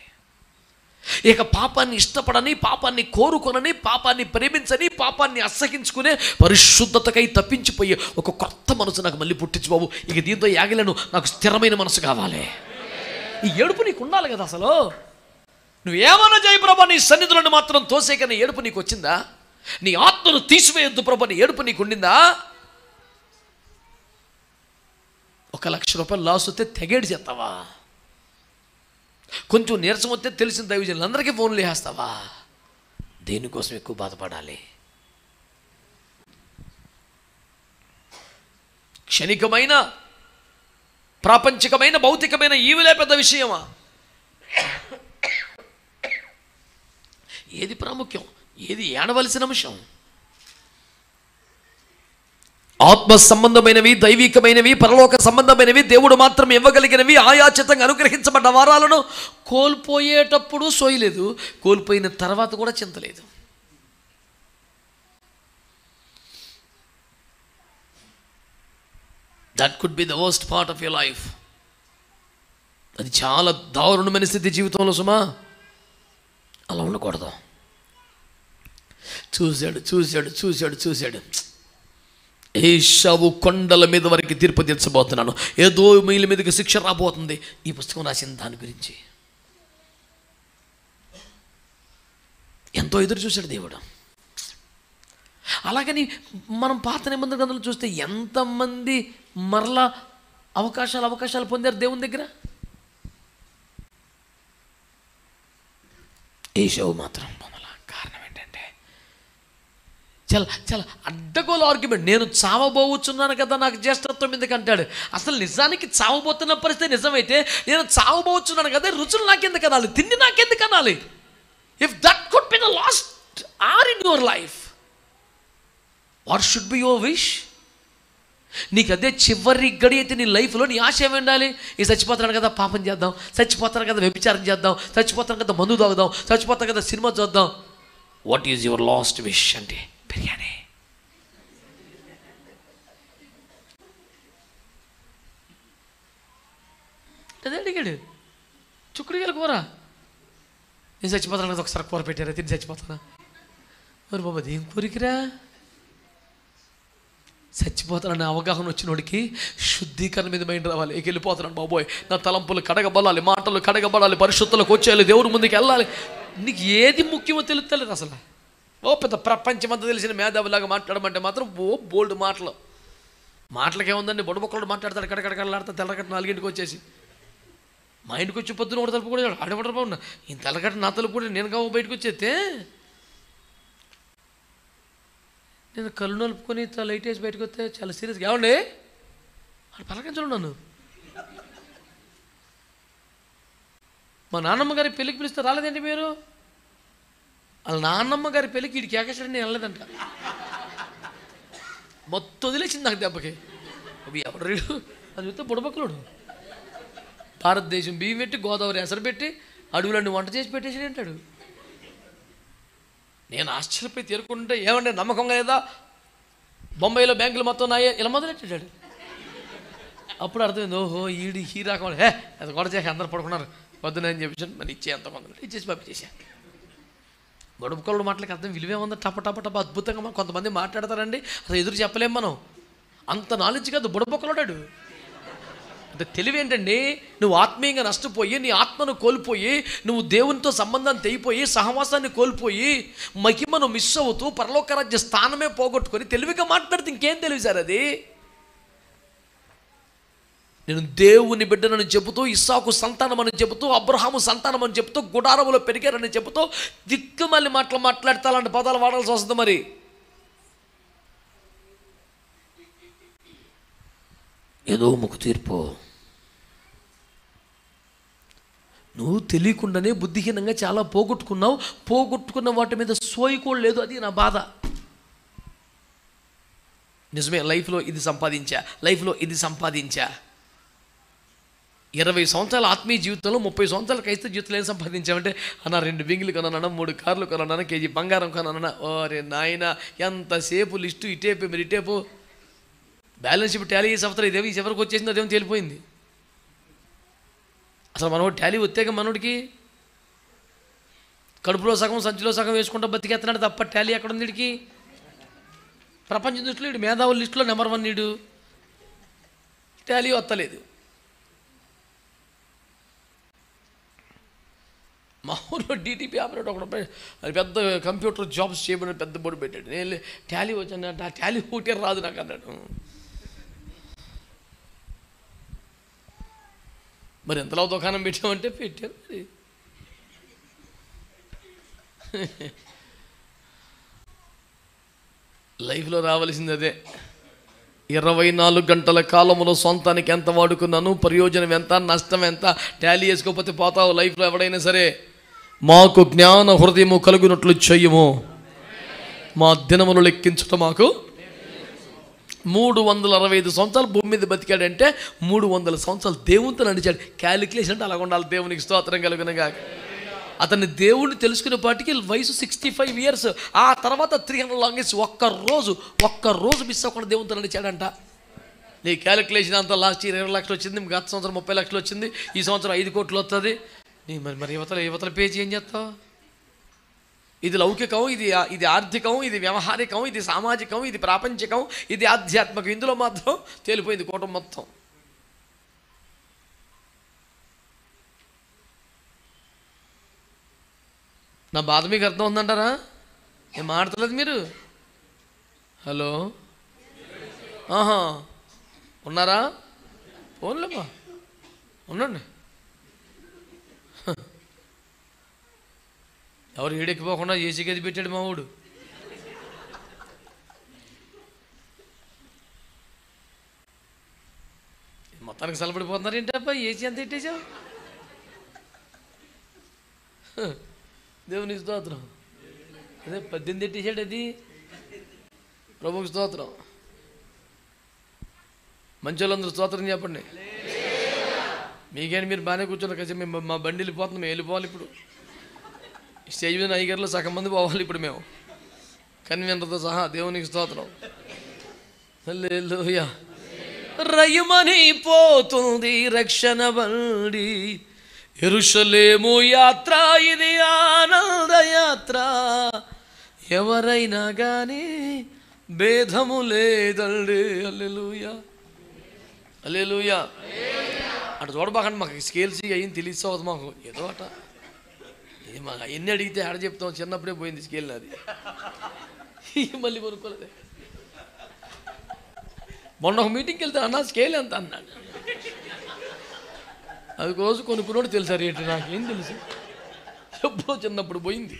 ఇక పాపాన్ని ఇష్టపడని, పాపాన్ని కోరుకొనని, పాపాన్ని ప్రేమించని, పాపాన్ని అసహించుకునే పరిశుద్ధతకై తప్పించిపోయే ఒక కొత్త మనసు నాకు మళ్ళీ పుట్టించు బాబు. ఇక దీంతో యాగలేను, నాకు స్థిరమైన మనసు కావాలి. ఈ ఏడుపు నీకు ఉండాలి కదా. అసలు నువ్వేమన్నా చేయి ప్రభా, నీ సన్నిధులను మాత్రం తోసేకనే ఏడుపు నీకు వచ్చిందా? నీ ఆత్మను తీసివేయొద్దు ప్రభా, నీ ఏడుపు నీకు ఉండిందా? 1,00,000 రూపాయలు లాస్ వస్తే తెగేడు చేస్తావా? కొంచెం నీరసం వస్తే తెలిసిన దైవజనులందరికీ ఫోన్లు వేస్తావా? దేనికోసం ఎక్కువ బాధపడాలి? క్షణికమైన, ప్రాపంచికమైన, భౌతికమైన ఈవులే పెద్ద విషయమా? ఏది ప్రాముఖ్యం? ఏది ఏడవలసిన అంశం? ఆత్మ సంబంధమైనవి, దైవికమైనవి, పరలోక సంబంధమైనవి, దేవుడు మాత్రం ఇవ్వగలిగినవి, ఆయాచితంగా అనుగ్రహించబడ్డ వారాలను కోల్పోయేటప్పుడు సోయలేదు, కోల్పోయిన తర్వాత కూడా చింతలేదు. That could be the worst part of your life. అది చాలా దారుణమైన స్థితి జీవితంలో సుమా. అలా ఉండకూడదు. చూశాడు. ఏషావు కొండల మీద వరకు తీర్పు తీర్చబోతున్నాను, ఏదో మీల మీదకి శిక్ష రాబోతుంది. ఈ పుస్తకం రాసిన దాని గురించి ఎంతో ఎదురు చూశాడు దేవుడు. అలాగని మనం పాత నిబంధన గ్రంథాలు చూస్తే ఎంతమంది మరలా అవకాశాలు పొందారు దేవుని దగ్గర. ఏషావు మాత్రం పొందల. కారణం ఏంటంటే చాలా అడ్డగోలు ఆర్గ్యుమెంట్. నేను చావబోతున్నాను కదా, నాకు జ్యేష్ఠత్వం ఎందుకు అంటాడు. అసలు నిజానికి చావబోతున్న పరిస్థితి నిజమైతే, నేను చావబోతున్నాను కదా, రుచులు నాకెందుకు అనాలి, తిండి నాకెందుకు అనాలి? If that could be the last hour in your life, what should be your wish? నీకు అదే చివరి గడి అయితే నీ లైఫ్లో నీ ఆశ ఏమి ఉండాలి? ఈ చచ్చిపోతున్నాను కదా పాపం చేద్దాం, చచ్చిపోతాను కదా వ్యభిచారం చేద్దాం, చచ్చిపోతాను కదా మందు తాగుదాం, చచ్చిపోతాను కదా సినిమా చూద్దాం. What is your last wish అంటే బిర్యానీ. అదే అడిగాడు. చుక్కుడుగాయల కూర. నేను చచ్చిపోతాను కదా, ఒకసారి కూర పెట్టారా, తిని చచ్చిపోతానా? మరి బాబా ఏం కోరికరా? చచ్చిపోతానని అవగాహన వచ్చినోడికి శుద్ధీకరణ మీద మైండ్ రావాలి. ఇక వెళ్ళిపోతున్నాను బాబోయ్, నా తలంపులు కడగబడాలి, మాటలు కడగబడాలి, పరిశుద్ధులకు వచ్చేయాలి, దేవుడి ముందుకు వెళ్ళాలి. నీకు ఏది ముఖ్యమో తెలుస్తలేదు అసలు. ఓ పెద్ద ప్రపంచమంతా తెలిసిన మేధావిలాగా మాట్లాడమంటే మాత్రం బోల్డ్ మాటలకేముందండి, బొడబొక్కలు మాట్లాడతాడు, కడకడకడలాడతా. తెల్లగట్ట 4ంటికి వచ్చేసి మా ఇంటికి వచ్చి పొద్దున ఒకటి తలుపు కూడా ఆడబడరు బాగున్నా. ఈ తెల్లగట్ట నా తలుపు కూడా నేను కావు బయటకు వచ్చేస్తే నేను కళ్ళు నలుపుకొని లైట్ వేసి బయటకు వస్తే చాలా సీరియస్గా ఏమండి అది పలకించడం నన్ను. మా నాన్నమ్మ గారి పెళ్ళికి పిలిస్తే రాలేదండి మీరు? వాళ్ళ నాన్నమ్మ గారి పెళ్ళికి వీడికి ఏకేశ్వరండి వెళ్ళలేదంట. మొత్తం వదిలేసింది నాకు దెబ్బకి. అవి ఎవడు రీడు అది చూస్తే బుడబక్కలుడు. భారతదేశం బియ్యం పెట్టి గోదావరి ఎసరు పెట్టి అడవులన్నీ వంట చేసి పెట్టేసి అంటాడు. నేను ఆశ్చర్యపోయి తీరుకుంటే ఏమంటే నమ్మకంగా లేదా, బొంబాయిలో బ్యాంకులు మొత్తం నాయే ఇలా మొదలెట్టాడు. అప్పుడు అర్థమైంది, ఓహో ఈడు ఈ రకం అది కూడా చేసి అందరు పడుకున్నారు వద్దునని అని చెప్పేసి మరి ఇచ్చే అంత కొంత ఇచ్చేసి పంపించేసాను. గొడవకోళ్ళ మాటలకి అర్థం విలువే ఉందా? టప టప టప అద్భుతంగా కొంతమంది మాట్లాడతారండి, అసలు ఎదురు చెప్పలేం మనం. అంత నాలెడ్జ్ కాదు బుడబొక్కలోడాడు. అంటే తెలివి ఏంటండి, నువ్వు ఆత్మీయంగా నష్టపోయి నీ ఆత్మను కోల్పోయి నువ్వు దేవునితో సంబంధాన్ని తెగిపోయి సహవాసాన్ని కోల్పోయి మహిమను మిస్ అవుతూ పరలోక రాజ్య స్థానమే పోగొట్టుకొని తెలివిగా మాట్లాడితే ఇంకేం తెలివి సార్ అది? నేను దేవుని బిడ్డనని చెబుతూ, ఇస్సాకు సంతానం అని చెబుతూ, అబ్రహాము సంతానం అని చెబుతూ, గుడారములో పెరిగారని చెబుతూ దిక్కుమల్లి మాటలు మాట్లాడితే అలాంటి పదాలు వాడాల్సి వస్తుంది. మరి ఏదో ముక్కు తీర్పు. నువ్వు తెలియకుండానే బుద్ధిహీనంగా చాలా పోగొట్టుకున్నావు. పోగొట్టుకున్న వాటి మీద సోయి కూడా లేదు. అది నా బాధ. నిజమే, లైఫ్లో ఇది సంపాదించా, లైఫ్లో ఇది సంపాదించా. 20 సంవత్సరాల ఆత్మీయ జీవితంలో 30 సంవత్సరాల క్రైస్తవ జీవితంలో ఏం సంపాదించామంటే, అన్న 2 బింగిలు కొన్నాను, 3 కార్లు కొన్నాను, కేజీ బంగారం కొన్నాను. ఓరే నాయన, ఎంతసేపు లిస్టు ఇటేపు మీరు ఇటేపు బ్యాలెన్స్ షీట్ టాలీ చేసే అవతల ఇదేమో ఈ చివరికి వచ్చేసింది, అదేమో తేలిపోయింది. అసలు మనోడు టాలీ వచ్చాక మనోడికి కడుపులో సగం సంచిలో సగం వేసుకుంటూ బతికేస్తున్నాడు తప్ప టాలీ ఎక్కడ ఉంది? వీడికి ప్రపంచం దృష్టిలో వీడు మేధావుల లిస్టులో నెంబర్ 1. వీడు టాలీ వస్తలేదు. మా ఊళ్ళో DTP ఆపరేటర్ ఒకటి అది పెద్ద కంప్యూటర్ జాబ్స్ చేయమని పెద్ద బోర్డు పెట్టాడు. నేను టాలీ వచ్చాను, ఆ టాలీ ఒకటే రాదు నాకు అన్నాడు. మరి ఎంతలో దుకాణం పెట్టామంటే పెట్టారు. మరి లైఫ్లో రావాల్సింది అదే. 24 గంటల కాలంలో సొంతానికి ఎంత వాడుకున్నాను, ప్రయోజనం ఎంత, నష్టం ఎంత, టాలీ వేసుకోకపోతే పోతావు లైఫ్లో ఎవడైనా సరే. మాకు జ్ఞాన హృదయము కలుగునట్లు చెయ్యము, మా దినములు లెక్కించటం మాకు. 365 సంవత్సరాలు భూమి మీద బతికాడంటే 300 సంవత్సరాలు దేవునితో నడిచాడు. క్యాలిక్యులేషన్ అంటే అలా ఉండాలి. దేవునికి స్తోత్రం కలుగునగా. అతన్ని దేవుణ్ణి తెలుసుకునే పాటికి వయసు 65 ఇయర్స్. ఆ తర్వాత 300 లాంగెస్ ఒక్కరోజు మిస్ అవ్వకుండా దేవునితో నడిచాడంట. నీ క్యాలిక్యులేషన్ అంతా లాస్ట్ ఇయర్ 20 లక్షలు వచ్చింది, గత సంవత్సరం 30 లక్షలు వచ్చింది, ఈ సంవత్సరం 5 కోట్లు వస్తుంది. నీ మరి యువతల పేజీ ఏం చేస్తావు? ఇది లౌకికం, ఇది ఆర్థికం, ఇది వ్యవహారికం, ఇది సామాజికం, ఇది ప్రాపంచికం, ఇది ఆధ్యాత్మికం. ఇందులో మాత్రం తేలిపోయింది కుటుంబం మొత్తం. నా బాధ మీకు అర్థం ఉందంటారా? ఏం మాట్లాడలేదు మీరు? హలో, ఆహా, ఉన్నారా? ఫోన్లేమ్మా, ఉండండి. ఎవరు ఏడెక్కిపోకుండా ఏసీ గది పెట్టాడు మా వాడు. మొత్తానికి సలపడిపోతున్నారు ఏంటబ్బా? ఏసీ అంత ఎట్టేసావు? దేవునికి స్తోత్రం. అదే 18 ఎట్టేసాడు. అది ప్రభుకి స్తోత్రం. మంచి వాళ్ళందరూ స్తోత్రం చెప్పండి. మీకేంటి, మీరు బాగానే కూర్చోండి. కలిసి మేము మా బండి వెళ్ళిపోతున్నాం, మేము వెళ్ళిపోవాలి. ఇప్పుడు స్టేజ్ మీద ఐగర్లో సగం మంది పోవాలి ఇప్పుడు మేము, కన్వీనర్తో సహా. దేవునికి స్తోత్రం. హల్లెలూయా. రయమని పోతుంది రక్షణ బండి, యెరూషలేము యాత్ర, ఇది ఆనంద యాత్ర. ఎవరైనా కానీ భేదము లేదండి. హల్లెలూయా, హల్లెలూయా. అటు చూడబాకండి, మాకు స్కేల్స్ అయ్యింది తెలియదు మాకు. ఏదో అట ఇది మాకు ఎన్ని అడిగితే ఆడ చెప్తాం. చిన్నప్పుడే పోయింది స్కేల్ అది, మళ్ళీ కొనుక్కోలేదు. మొన్న ఒక మీటింగ్కి వెళ్తే అన్న స్కేల్ ఎంత అన్నాడు. అది రోజు కొనుక్కున్నాడు తెలుసా రేటు? నాకేం తెలుసు, ఎప్పుడో చిన్నప్పుడు పోయింది.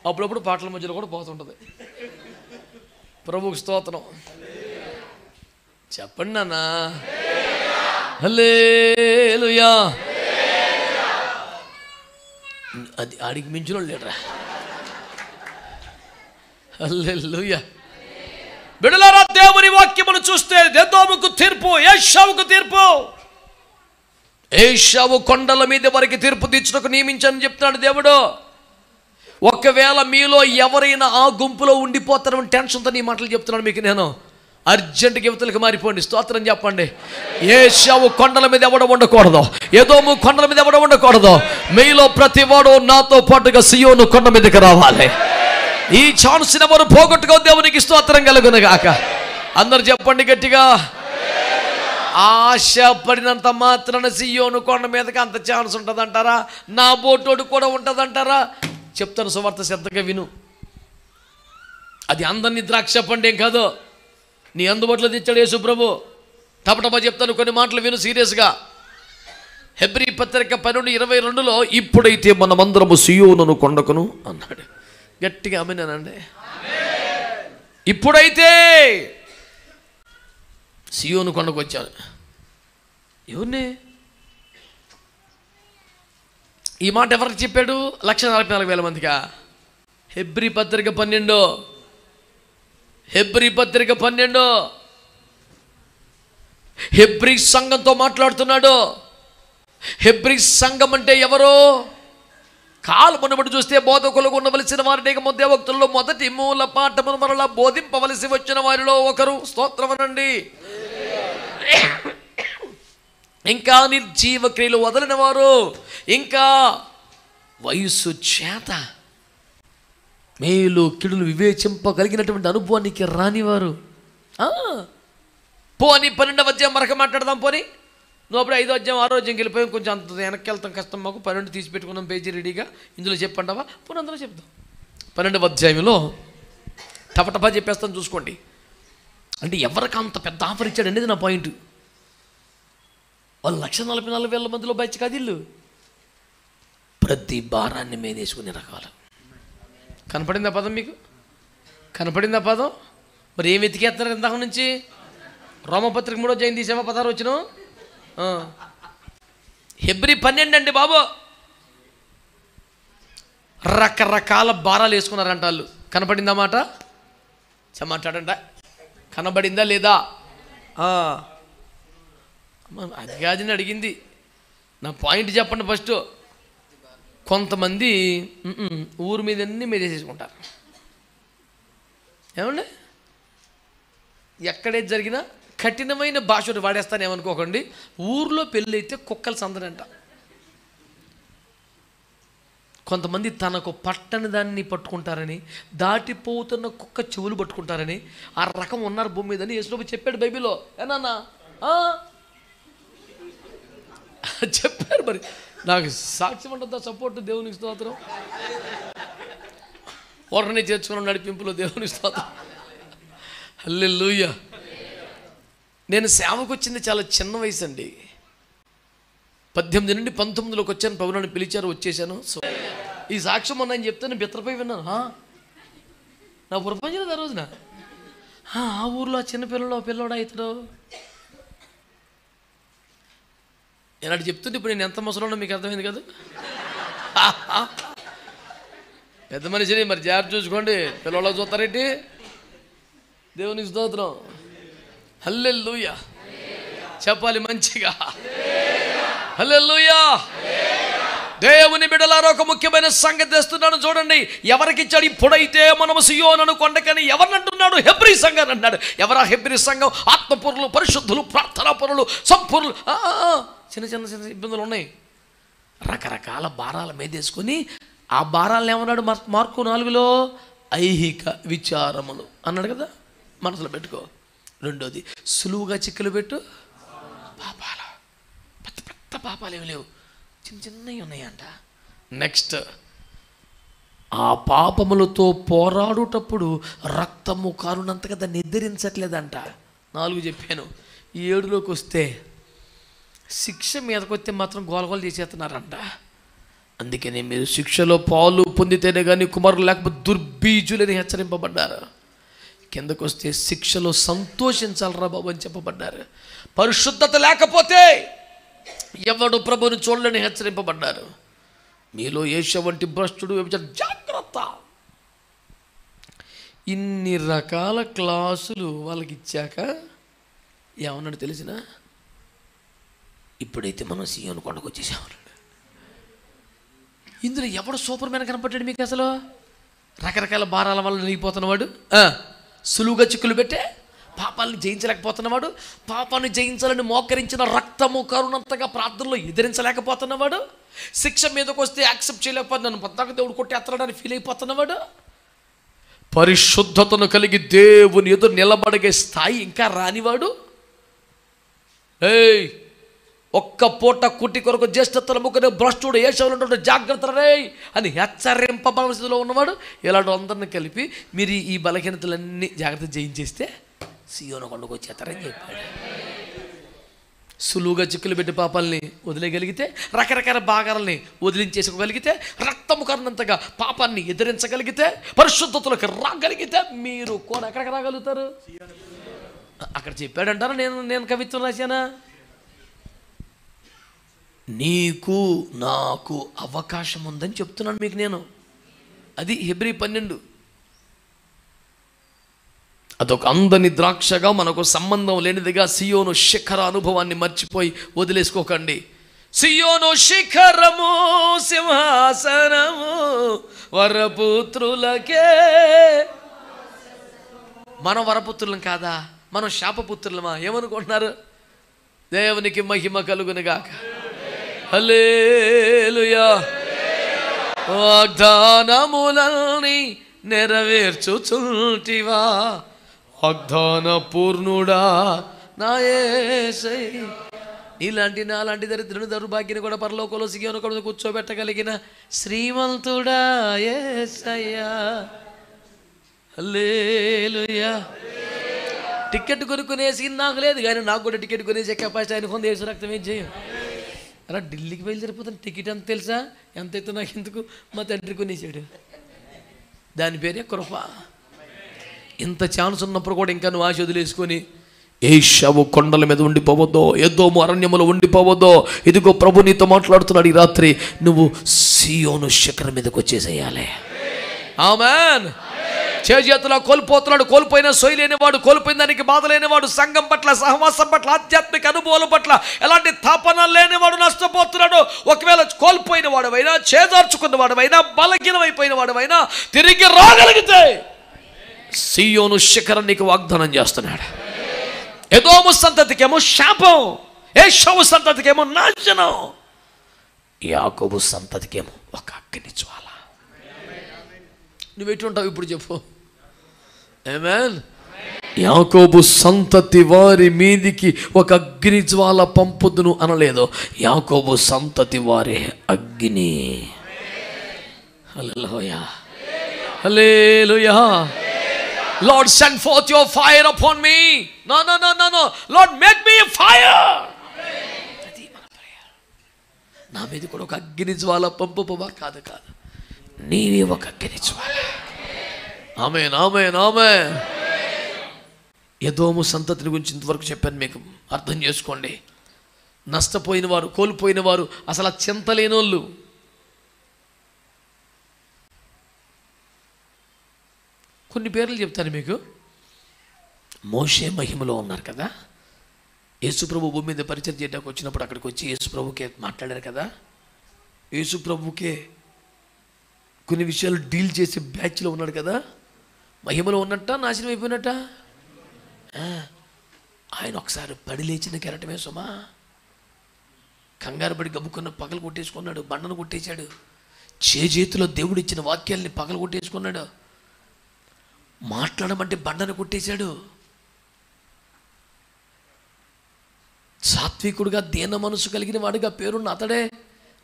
అప్పుడప్పుడు పాటల మధ్యలో కూడా పోతుంటుంది. ప్రభువుకి స్తోత్రం చెప్పండి నాన్న. హల్లెలూయా. అది ఆడికి మించిన లేడరా. హల్లెలూయా. బిడ్డలారా, దేవుని వాక్యమును చూస్తే ఎదోముకు తీర్పు, ఏశావుకు తీర్పు. ఏశావు కొండల మీద వరకు తీర్పు తీర్చుటకు నియమించని చెప్తున్నాడు దేవుడు. ఒకవేళ మీలో ఎవరైనా ఆ గుంపులో ఉండిపోతారని టెన్షన్తో నీ మాటలు చెప్తున్నాను మీకు నేను. అర్జెంటుగా యువతలకు మారిపోండి. స్తోత్రం చెప్పండి. ఏశావు కొండల మీద ఎవడ ఉండకూడదు, ఎదోము కొండల మీద ఎవడ ఉండకూడదు. మీలో ప్రతి వాడు నాతో పాటుగా సియోను కొండ మీదకి రావాలి. ఈ ఛాన్స్ ఎవరు పోగొట్టుకో. దేవునికి స్తోత్రం కలుగును గాక. అందరు చెప్పండి గట్టిగా. ఆశ పడినంత మాత్రాన సియోను కొండ మీదకి అంత ఛాన్స్ ఉంటుందంటారా? నా బోటోడు కూడా ఉంటుందంటారా? చెప్తాను, సువార్త శ్రద్ధగా విను. అది అందరినీ ద్రాక్ష పండేం కాదు, నీ అందుబాటులో తెచ్చాడు యేసు ప్రభు. టపటపా చెప్తాను, కొన్ని మాటలు విను సీరియస్గా. హెబ్రీ పత్రిక 12:22లో ఇప్పుడైతే మనమందరము సియోను కొండకును అన్నాడు. గట్టిగా ఆమేనండి. ఇప్పుడైతే సియోను కొండకు వచ్చాను. ఎవరిని ఈ మాట ఎవరికి చెప్పాడు? 1,44,000 మందికా? హెబ్రీ పత్రిక 12, హెబ్రీ పత్రిక 12 హెబ్రీ సంఘంతో మాట్లాడుతున్నాడు. హెబ్రీ సంఘం అంటే ఎవరు? కాలమును బట్టి చూస్తే బోధకులకు ఉండవలసిన వారిని మధ్యవక్తుల్లో మొదటి మూల పాఠమును మరలా బోధింపవలసి వచ్చిన వారిలో ఒకరు. స్తోత్రమనండి. ఇంకా నిర్జీవ క్రియలు వదలిన వారు, ఇంకా వయస్సు చేత మేలు కిడులు వివేచింపగలిగినటువంటి అనుభవానికి రానివారు. పోనీ 12వ అధ్యాయం మరొక మాట్లాడదాం. పోనీ నువ్వు అప్పుడు 5వ అధ్యాయం 6వ అధ్యాయంకి వెళ్ళిపోయాం, కొంచెం అంత వెనక్కి వెళ్తాం కష్టం మాకు. 12 తీసి పెట్టుకున్నాం పేజీ రెడీగా. ఇందులో చెప్పంటావా? పోనీ అందులో చెప్తాం. 12వ అధ్యాయంలో టపటపా చెప్పేస్తాను చూసుకోండి. అంటే ఎవరికి అంత పెద్ద ఆఫర్ ఇచ్చాడు అనేది నా పాయింట్. వాళ్ళు 1,44,000 మందిలో బయట కాదు ఇల్లు. ప్రతి భారాన్ని మీదేసుకునే రకాలు. కనపడిందా పదం మీకు? కనపడిందా పదం? మరి ఏం వెతికేస్తున్నారు ఇంతకు నుంచి? రోమపత్రిక 3వ అధ్యాయం తీసావా? 16 వచ్చిన హెబ్రీ 12 అండి బాబు. రకరకాల భారాలు వేసుకున్నారంట వాళ్ళు. కనపడిందా మాట? మాట్లాడంట. కనబడిందా లేదా? అది కాదని అడిగింది. నా పాయింట్ చెప్పండి ఫస్ట్. కొంతమంది ఊరి మీద అన్నీ మీదేసేసుకుంటారు. ఏమండి, ఎక్కడే జరిగినా కఠినమైన భాష వాడేస్తానేమనుకోకండి. ఊర్లో పెళ్ళి అయితే కుక్కలు సందడంట. కొంతమంది తనకు పట్టని దాన్ని పట్టుకుంటారని, దాటిపోతున్న కుక్క చెవులు పట్టుకుంటారని ఆ రకం ఉన్నారు భూమి మీద అని యేసు చెప్పాడు బైబిల్లో. ఏనా చెప్పారు. మరి నాకు సాక్ష్యం ఉంటుందా? సపోర్ట్. దేవునికి స్తోత్రం. ఓటర్ని చేర్చుకున్న నడిపింపులో దేవునికి స్తోత్రం. హల్లెలూయా. నేను సేవకు వచ్చింది చాలా చిన్న వయసు అండి. 18 నుండి 19లోకి వచ్చాను. పౌరులను పిలిచారు, వచ్చేసాను. సో ఈ సాక్ష్యం ఉన్నాయని చెప్తే నేను బిత్రపోయి విన్నాను. నా ప్రపంచం ఆ రోజున ఆ ఊర్లో చిన్నపిల్లలో పిల్లోడా ఇతడు ఎలాంటి చెప్తుంటే ఇప్పుడు నేను ఎంత ముసలోనో మీకు అర్థమైంది కదా. పెద్ద మనిషిని మరి జాగ్రత్త చూసుకోండి. పిల్లలు చూస్తారేంటి? దేవునికి స్తోత్రం. హల్లెలూయా చెప్పాలి మంచిగా. హల్లెలూయా. దేవుని బిడ్డలారా, ఒక ముఖ్యమైన సంగతి తెస్తున్నాను చూడండి. ఎవరికిచ్చాడు? ఇప్పుడైతే మనము సియోను కొండకని ఎవరిని అంటున్నాడు? హెబ్రీ సంఘాన్ని అంటున్నాడు. ఎవరా హెబ్రీ సంఘం? ఆత్మపూర్లు, పరిశుద్ధులు, ప్రార్థనా పరులు, సంపూర్ణులు. చిన్న చిన్న చిన్న ఇబ్బందులు ఉన్నాయి. రకరకాల భారాల మీదేసుకొని ఆ భారాలను ఏమన్నాడు? మార్కు 4లో ఐహిక విచారములు అన్నాడు కదా. మనసులో పెట్టుకో. రెండోది సులువుగా చిక్కులు పెట్టు పాపాలు. పెద్ద పెద్ద పాపాలు ఏమి లేవు, చిన్న చిన్నవి ఉన్నాయంట. నెక్స్ట్ ఆ పాపములతో పోరాడుటప్పుడు రక్తము కారునంతగా దాన్ని ఎదిరించట్లేదంట. 4 చెప్పాను. 7లోకి వస్తే శిక్ష మీదకి వస్తే మాత్రం గోలగోలు చేసేస్తున్నారంట. అందుకనే మీరు శిక్షలో పాలు పొందితేనే కానీ కుమారులు లేకపోతే దుర్బీజులని హెచ్చరింపబడ్డారు. కిందకు వస్తే శిక్షలో సంతోషించాలరా బాబు అని చెప్పబడ్డారు. పరిశుద్ధత లేకపోతే ఎవడు ప్రభువుని చూడలేని హెచ్చరింపబడ్డారు. మీలో ఏష వంటి భ్రష్టుడు వ్యభిచారి, జాగ్రత్త. ఇన్ని రకాల క్లాసులు వాళ్ళకి ఇచ్చాక ఏమన్నాడు తెలిసిన, ఇప్పుడైతే మనం సీయోను కొండకు వచ్చేసామన్నాడు. ఇందులో ఎవడు సూపర్ మ్యాన్ కనపడ్డాడు మీకు అసలు? రకరకాల భారాల వల్ల నలిగిపోతున్నవాడు, సులువుగా చిక్కులు పెట్టే పాపాలను జయించలేకపోతున్నవాడు, పాపాన్ని జయించాలని మోకరించిన రక్తము కరుణంతగా ప్రార్థనలో ఎదిరించలేకపోతున్నవాడు, శిక్ష మీదకి వస్తే యాక్సెప్ట్ చేయలేకపోతే నన్ను పద్దాక దేవుడు కొట్టేస్తాడని ఫీల్ అయిపోతున్నవాడు, పరిశుద్ధతను కలిగి దేవుని ఎదురు నిలబడే స్థాయి ఇంకా రానివాడు, ఒక్క పూట కుట్టి కొరకు జ్యేష్ఠతల ముగ్గురు భ్రష్టుడు ఏషవులు జాగ్రత్త రే అని హెచ్చరింపబడిన స్థితిలో ఉన్నవాడు, ఇలాంటి అందరిని కలిపి మీరు ఈ బలహీనతలన్నీ జాగ్రత్త జయించేస్తే సీయోను కొండకు వచ్చేస్తారని చెప్పాడు. సులువుగా చిక్కులు పెట్టి పాపాలని వదిలేయగలిగితే, రకరకాల భాగాలని వదిలించేసుకోగలిగితే, రక్తము కరినంతగా పాపాన్ని ఎదిరించగలిగితే, పరిశుద్ధతలకు రాగలిగితే మీరు కూడా ఎక్కడికి రాగలుగుతారు? అక్కడ చెప్పాడంటారా నేను కవిత్వం రాశానా? నీకు నాకు అవకాశం ఉందని చెప్తున్నాను మీకు నేను. అది హెబ్రీ 12. అదొక అందని ద్రాక్షగా మనకు సంబంధం లేనిదిగా సియోను శిఖర అనుభవాన్ని మర్చిపోయి వదిలేసుకోకండి. సియోను శిఖరము సింహాసనము వరపుత్రులకే. మనం వరపుత్రులం కాదా? మనం శాపపుత్రులమా? ఏమనుకుంటున్నారు? దేవునికి మహిమ కలుగునుగాక. హల్లెలూయా. వాగ్దానములన్నీ నెరవేర్చుచుంటివా వాగ్దాన పూర్ణుడా నా యేసయ్య. నీలాంటి నాలాంటి దరిద్రుని దౌర్భాగ్యని కూడా పరలోకంలో సియోను కొండ కూర్చోబెట్టగలిగిన శ్రీమంతుడా యేసయ్యా. హల్లెలూయా. టికెట్ కొనుక్కునేసి నాకు లేదు కానీ నాకు కూడా టికెట్ కొనేసే కెపాసిటీ ఆయన పొంది యేసు రక్తం ఏం చేయం. అలా ఢిల్లీకి బయలుదేరిపోతాను. టికెట్ ఎంత తెలుసా? ఎంత అయితే నాకు ఎందుకు? మా తండ్రి కొనేసాడు. దాని పేరే కృప. ఇంత ఛాన్స్ ఉన్నప్పుడు కూడా ఇంకా నువ్వు ఆశ వదిలేసుకొని ఏషావు కొండల మీద ఉండిపోవద్దో, ఎదోము అరణ్యములో ఉండిపోవద్దో. ఇదిగో ప్రభు నీతో మాట్లాడుతున్నాడు ఈ రాత్రి. నువ్వు సియోను శిఖరం మీదకి వచ్చేసేయాలి. ఆమేన్. చేతులా కోల్పోతున్నాడు, కోల్పోయిన సొయ్యి లేనివాడు, కోల్పోయిన దానికి బాధ లేనివాడు, సంఘం పట్ల, సహవాసం పట్ల, ఆధ్యాత్మిక అనుభవాల పట్ల ఎలాంటి తాపన లేనివాడు నష్టపోతున్నాడు. ఒకవేళ కోల్పోయిన వాడవైనా, చేదార్చుకున్న వాడవైనా, బలహీనమైపోయిన వాడవైనా తిరిగి రాగలిగితే సియోను శిఖరం నీకు వాగ్దానం చేస్తున్నాడు. ఎదోము సంతతికేమో శాపం, ఏషావు సంతతికేమో నాశనం, యాకోబు సంతతికేమో ఒక అగ్ని జ్వాల. నువ్వు ఎటుంటావు ఇప్పుడు చెప్పు? ఆమేన్. యాకోబు సంతతి వారి మీదికి ఒక అగ్ని జ్వాల పంపుదును అనలేదు. యాకోబు సంతతి వారి అగ్ని. హల్లెలూయా. హల్లెలూయా. Lord, send forth your fire upon me. No. Lord, make me a fire. అది మన ప్రేయర్. నా మీద కూడా ఒక అగ్ని జ్వాల పంపుపవా? కాదు, నీవే ఒక అగ్ని జ్వాల. ఆమేన్, ఆమేన్, ఆమేన్. ఎదోము సంతతిని గురించి ఇంతవరకు చెప్పాను మీకు. అర్థం చేసుకోండి. నష్టపోయిన వారు, కోల్పోయిన వారు, అసలు చింతలేనోళ్ళు. కొన్ని పేర్లు చెప్తాను మీకు. మోషే మహిమలో ఉన్నారు కదా. యేసుప్రభు భూమి మీద పరిచయం చేయడానికి వచ్చినప్పుడు అక్కడికి వచ్చి యేసుప్రభుకే మాట్లాడారు కదా. యేసుప్రభుకే కొన్ని విషయాలు డీల్ చేసే బ్యాచ్లో ఉన్నాడు కదా. మహిమలో ఉన్నట్ట, నాశనం అయిపోయినట్ట. ఆయన ఒకసారి పడి లేచిన కెరటమే సుమా. కంగారు పడి గబుక్కున్న పగలు కొట్టేసుకున్నాడు, బండను కొట్టేశాడు. చేతిలో దేవుడు ఇచ్చిన వాక్యాల్ని పగలు కొట్టేసుకున్నాడు. మాట్లాడమంటే బండను కొట్టేశాడు. సాత్వికుడుగా దీన మనసు కలిగిన వాడిగా పేరున్న అతడే.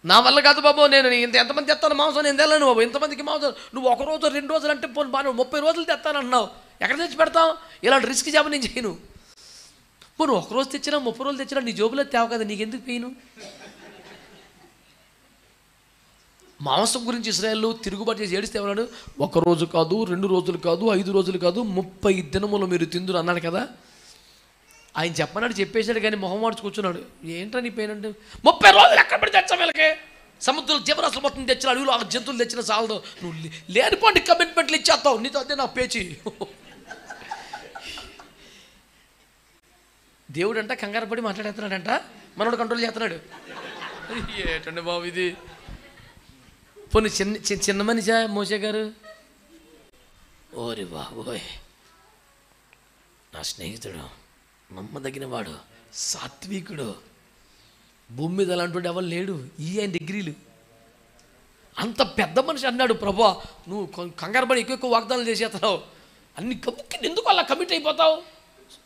నా వల్ల కాదు బాబు, నేను ఎంతమంది తెస్తాను మాంసం, నేను తెల్లను బాబు, ఎంతమందికి మాంసం. నువ్వు 1 రోజు 2 రోజులు అంటే పోను బాగా 30 రోజులు తెస్తానన్నావు. ఎక్కడ తెచ్చి పెడతావు? ఇలాంటి రిస్క్ జాబ్ నేను చేయను. పోను 1 రోజు తెచ్చినా 30 రోజులు తెచ్చినా నీ జోబులో తేవ కదా, నీకెందుకు పెయిను? మాంసం గురించి ఇశ్రాయేలు తిరుగుబాటు చేసి ఏడిస్తే ఏమన్నాడు? 1 రోజు కాదు, 2 రోజులు కాదు, 5 రోజులు కాదు, 30 దినములు మీరు తిందురు అన్నాడు కదా. ఆయన చెప్పన్నాడు, చెప్పేశాడు కానీ మొహం మార్చి కూర్చున్నాడు. ఏంట్రా నీ పెయిన్ అంటే 30 రోజులు ఎక్కడ పడి తెచ్చా వీళ్ళకి సముద్రం జీవరాశులు మొత్తం తెచ్చిన అడవులు ఆ జంతువులు తెచ్చిన చాలదు, నువ్వు లేనిపోండి కమిట్మెంట్లు ఇచ్చేస్తావు, నీతో అదే నా పేచి. దేవుడు అంట కంగారు పడి మాట్లాడేస్తున్నాడంట, మనోడు కంట్రోల్ చేస్తున్నాడు. ఏటండి బాబు ఇది. పోనీ చిన్న మనిషా మోసే గారు? ఓరి బాబోయ్, నా స్నేహితుడు, నమ్మదగిన వాడు, సాత్వికుడు, భూమి మీద అలాంటి ఎవరు లేడు. ఆయన డిగ్రీలు అంత పెద్ద మనిషి అన్నాడు, ప్రభా నువ్వు కంగారు పడి ఎక్కువ వాగ్దానాలు చేసేస్తున్నావు, అన్ని కమ్ముకి ఎందుకు అలా కమిట్ అయిపోతావు,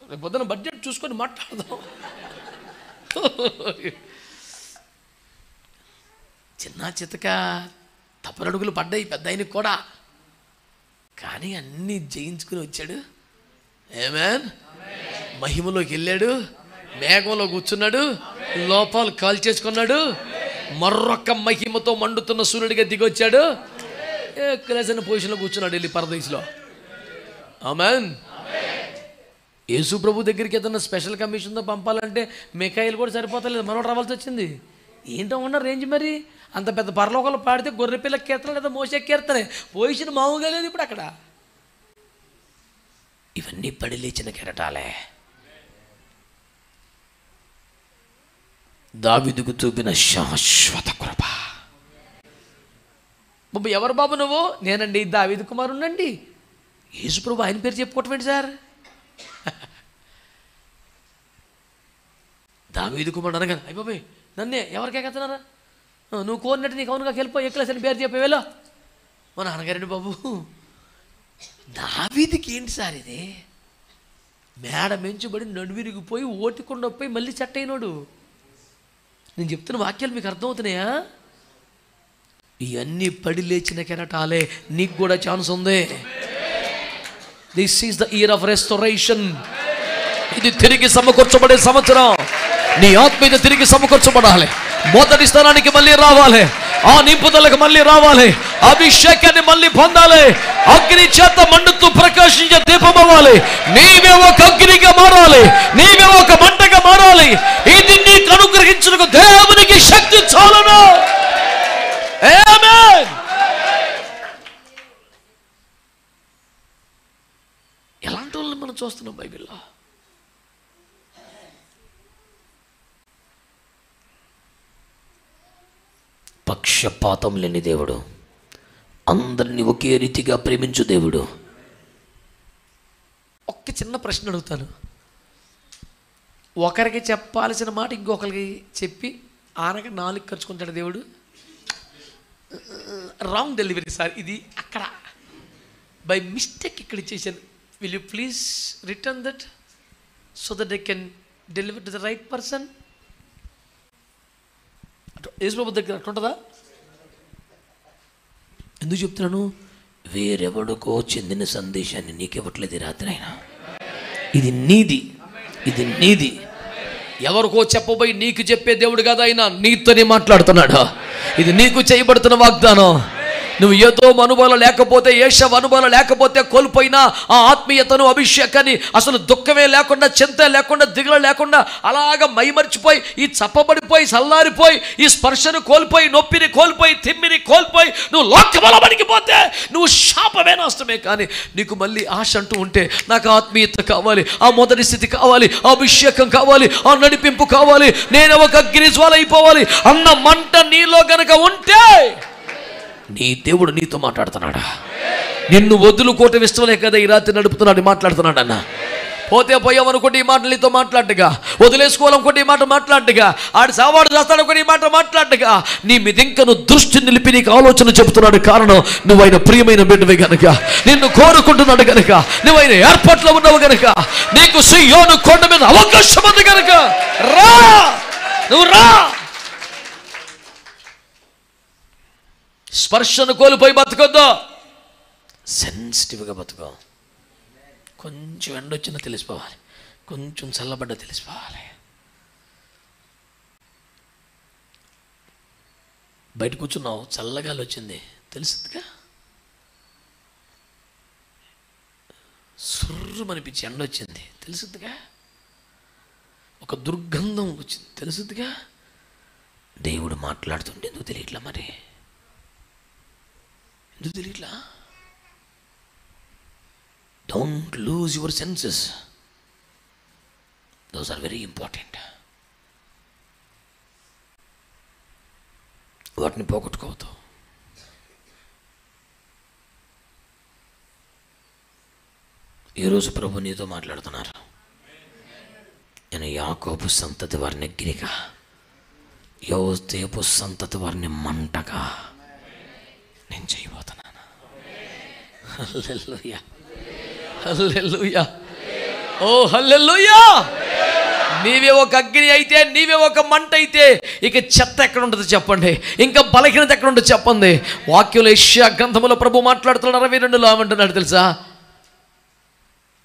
రేపు పొద్దున బడ్జెట్ చూసుకొని మాట్లాడదాం. చిన్న చితక తప్పరడుగులు పడ్డాయి పెద్ద ఆయనకి కూడా, కానీ అన్నీ జయించుకుని వచ్చాడు. ఆమేన్. మహిమలోకి వెళ్ళాడు, మేఘంలో కూర్చున్నాడు, లోపాలు కాల్ చేసుకున్నాడు, మరొక మహిమతో మండుతున్న సూర్యుడిగా దిగొచ్చాడు, క్లేసిన పొజిషన్లో కూర్చున్నాడు వెళ్ళి పరదేశంలో. ఆమేన్. యేసు ప్రభు దగ్గరికి ఏదన్నా స్పెషల్ కమిషన్తో పంపాలంటే మిఖాయిలు కూడా సరిపోతలేదు, మనోడు రావాల్సి వచ్చింది. ఏంటో ఉన్న రేంజ్ మరి. అంత పెద్ద పరలోకంలో పాడితే గొర్రెపిల్ల కీర్తన లేదా మోసే కీర్తనే, పొజిషన్ మామూలుగా లేదు ఇప్పుడు అక్కడ. ఇవన్నీ పడి లేచిన కెరటాలే. దావీదుకు చూపిన శాశ్వత కృప. బాబు ఎవరు బాబు నువ్వు? నేనండి దావీదు కుమారుణ్ణండి. యేసు ప్రభు ఆయన పేరు చెప్పుకోవటమేంటి సార్? దావీదు కుమారుడు అనగా అయ్య బాబాయ్ నన్నే ఎవరికెక్కుతున్నారా, నువ్వు కోరినట్టు నీకు అవునుగా వెళ్ళిపోయి ఎక్కలేసని పేరు చెప్పేవేలో. మా నాన్నగారండి బాబు. దావీదుకి ఏంటి సార్ ఇది? మేడ మెంచుబడి నడువిరిగిపోయి ఓటికుండా పోయి మళ్ళీ చెట్ట అయినాడు. నేను చెప్తున్న వాక్యాలు మీకు అర్థమవుతున్నాయా? ఇవన్నీ పడి లేచిన కెరటాలే, నీకు కూడా ఛాన్స్ ఉంది. This is the year of restoration. ఇది తిరిగి సమకూర్చబడే సంవత్సరం. నీ ఆత్మీయత తిరిగి సమకూర్చబడాలి, మొదటి స్థానానికి మళ్ళీ రావాలి, ఆ నింపుదలకు మళ్ళీ రావాలి, అభిషేకాన్ని మళ్ళీ పొందాలి, అగ్ని చేత మండుతూ ప్రకాశించే దీపం అవ్వాలి. నీవే ఒక అగ్నిగా మారాలి, నీవే ఒక మంటగా మారాలి. ఇది నీకు అనుగ్రహించుటకు దేవునికి శక్తి చాలును. ఆమేన్. ఎలాంటి వాళ్ళని మనం చూస్తున్నాం బైబిల్లో? పక్షపాతం లేని దేవుడు, అందరినీ ఒకే రీతిగా ప్రేమించు దేవుడు. ఒక్క చిన్న ప్రశ్న అడుగుతాను. ఒకరికి చెప్పాల్సిన మాట ఇంకొకరికి చెప్పి ఆనక 4 ఖర్చుకుంటాడు దేవుడు. రాంగ్ డెలివరీ సార్ ఇది, అక్కడ బై మిస్టేక్ ఇక్కడ ఇచ్చేసాను. Will you please return that so that I can deliver to the right person. యేసు ప్రభు దగ్గర అట్టుంటుందా? ఎందుకు చెప్తున్నాను? వేరెవడికో చెందిన సందేశాన్ని నీకివ్వట్లేదు రాత్రి అయినా. ఇది నీది, ఇది నీది. ఎవరికో చెప్పబోయి నీకు చెప్పే దేవుడు కాదు, ఆయన నీతోనే మాట్లాడుతున్నాడు. ఇది నీకు చేయబడుతున్న వాగ్దానం. నువ్వు ఏదో అనుభవాలు లేకపోతే, ఏషవ అనుభవాలు లేకపోతే కోల్పోయినా ఆ ఆత్మీయతను, అభిషేకాన్ని, అసలు దుఃఖమే లేకుండా, చింత లేకుండా, దిగులు లేకుండా అలాగ మైమర్చిపోయి, ఈ చప్పబడిపోయి, చల్లారిపోయి, ఈ స్పర్శను కోల్పోయి, నొప్పిని కోల్పోయి, తిమ్మిని కోల్పోయి నువ్వు లోకములో పడికిపోతే నువ్వు శాపమే, నష్టమే. కానీ నీకు మళ్ళీ ఆశ అంటూ ఉంటే, నాకు ఆత్మీయత కావాలి, ఆ మొదటి స్థితి కావాలి, ఆ అభిషేకం కావాలి, ఆ నడిపింపు కావాలి, నేను ఒక అగ్ని జ్వాల అయిపోవాలి అన్న మంట నీలో గనక ఉంటే నీ దేవుడు నీతో మాట్లాడుతున్నాడా? నిన్ను వదులుకోవటం ఇష్టమే కదా ఈ రాత్రి నడుపుతున్నాడు, మాట్లాడుతున్నాడు అన్న. పోతే పోయామనుకోండి ఈ మాట నీతో మాట్లాడగా, వదిలేసుకోవాలనుకోండి ఈ మాట మాట్లాడగా, ఆడి సావాడు చేస్తాడనుకోండి ఈ మాట మాట్లాడగా, నీ మీద ఇంకా నువ్వు దృష్టి నిలిపి నీకు ఆలోచన చెబుతున్నాడు. కారణం నువ్వు ఆయన ప్రియమైన బిడ్డవే గనక, నిన్ను కోరుకుంటున్నాడు గనక, నువ్వు ఆయన ఏర్పాట్లో ఉన్నావు గనక, నీకు సియోను కొండ మీద అవకాశం ఉంది గనక రా, నువ్వు రా. స్పర్శను కోల్పోయి బతకొద్దు, సెన్సిటివ్గా బతుకో. కొంచెం ఎండ వచ్చినా తెలిసిపోవాలి, కొంచెం చల్లబడ్డ తెలిసిపోవాలి. బయట కూర్చున్నావు, చల్లగాలి వచ్చింది తెలుసుగా, సుర్రమనిపించి ఎండ వచ్చింది తెలుసుగా, ఒక దుర్గంధం వచ్చింది తెలుసుగా, దేవుడు మాట్లాడుతుంటే ఎందుకు తెలియట్లా? మరి ఎందుకు తెలియట్లా? Don't lose your senses, those are very important. వాటిని పోగొట్టుకోవద్దు. ఈరోజు ప్రభు నీతో మాట్లాడుతున్నారు. నేను యాకోబు సంతతి వారిని అగ్నిగా, యోసేపు సంతతి వారిని మంటగా నేను చేయబోతున్నాను. హల్లెలూయా, హల్లెలూయా, ఓ హల్లెలూయా. నీవే ఒక అగ్ని అయితే, నీవే ఒక మంట అయితే, ఇక చెత్త ఎక్కడ ఉంటుంది చెప్పండి? ఇంకా బలహీనత ఎక్కడ ఉంటుంది చెప్పండి? వాక్యంలో యెషయా గ్రంథములో ప్రభు మాట్లాడుతున్నాడు 62లో ఏమంటున్నాడు తెలుసా?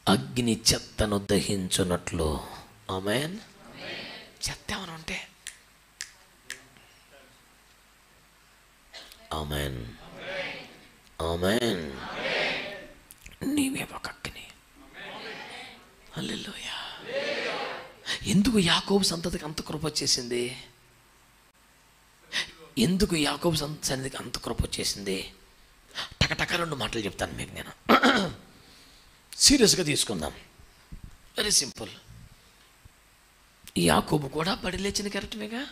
అగ్ని చెత్తను దహించున్నట్లు. ఆమేన్. చెత్త ఏమైనా ఉంటే ఆమేన్, ఆమేన్, నీవే ఒక అగ్ని. హల్లెలూయా. ఎందుకు యాకోబు సంతతికి అంత కృప వచ్చేసింది? ఎందుకు యాకోబు సన్నిధికి అంత కృప వచ్చేసింది? టకటక 2 మాటలు చెప్తాను మీకు. నేను సీరియస్గా తీసుకుందాం. Very simple. యాకోబు కూడా బడి లేచిన క్యారెక్టరేగా.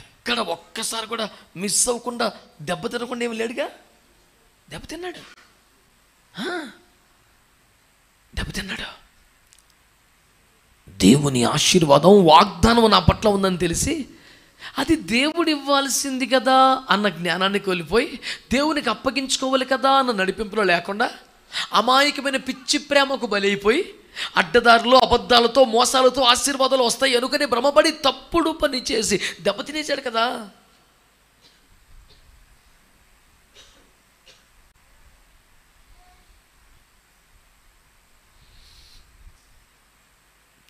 ఎక్కడ ఒక్కసారి కూడా మిస్ అవ్వకుండా, దెబ్బ తినకుండా ఏమి లేడుగా. దెబ్బతిన్నాడు, దెబ్బతిన్నాడు. దేవుని ఆశీర్వాదం, వాగ్దానం నా పట్ల ఉందని తెలిసి అది దేవుడు ఇవ్వాల్సింది కదా అన్న జ్ఞానాన్ని కోల్పోయి, దేవునికి అప్పగించుకోవాలి కదా అన్న నడిపింపులో లేకుండా, అమాయకమైన పిచ్చి ప్రేమకు బలైపోయి, అడ్డదారులు, అబద్ధాలతో, మోసాలతో ఆశీర్వాదాలు వస్తాయి అనుకుని భ్రమపడి తప్పుడు పని చేసి దెబ్బతినేశాడు కదా.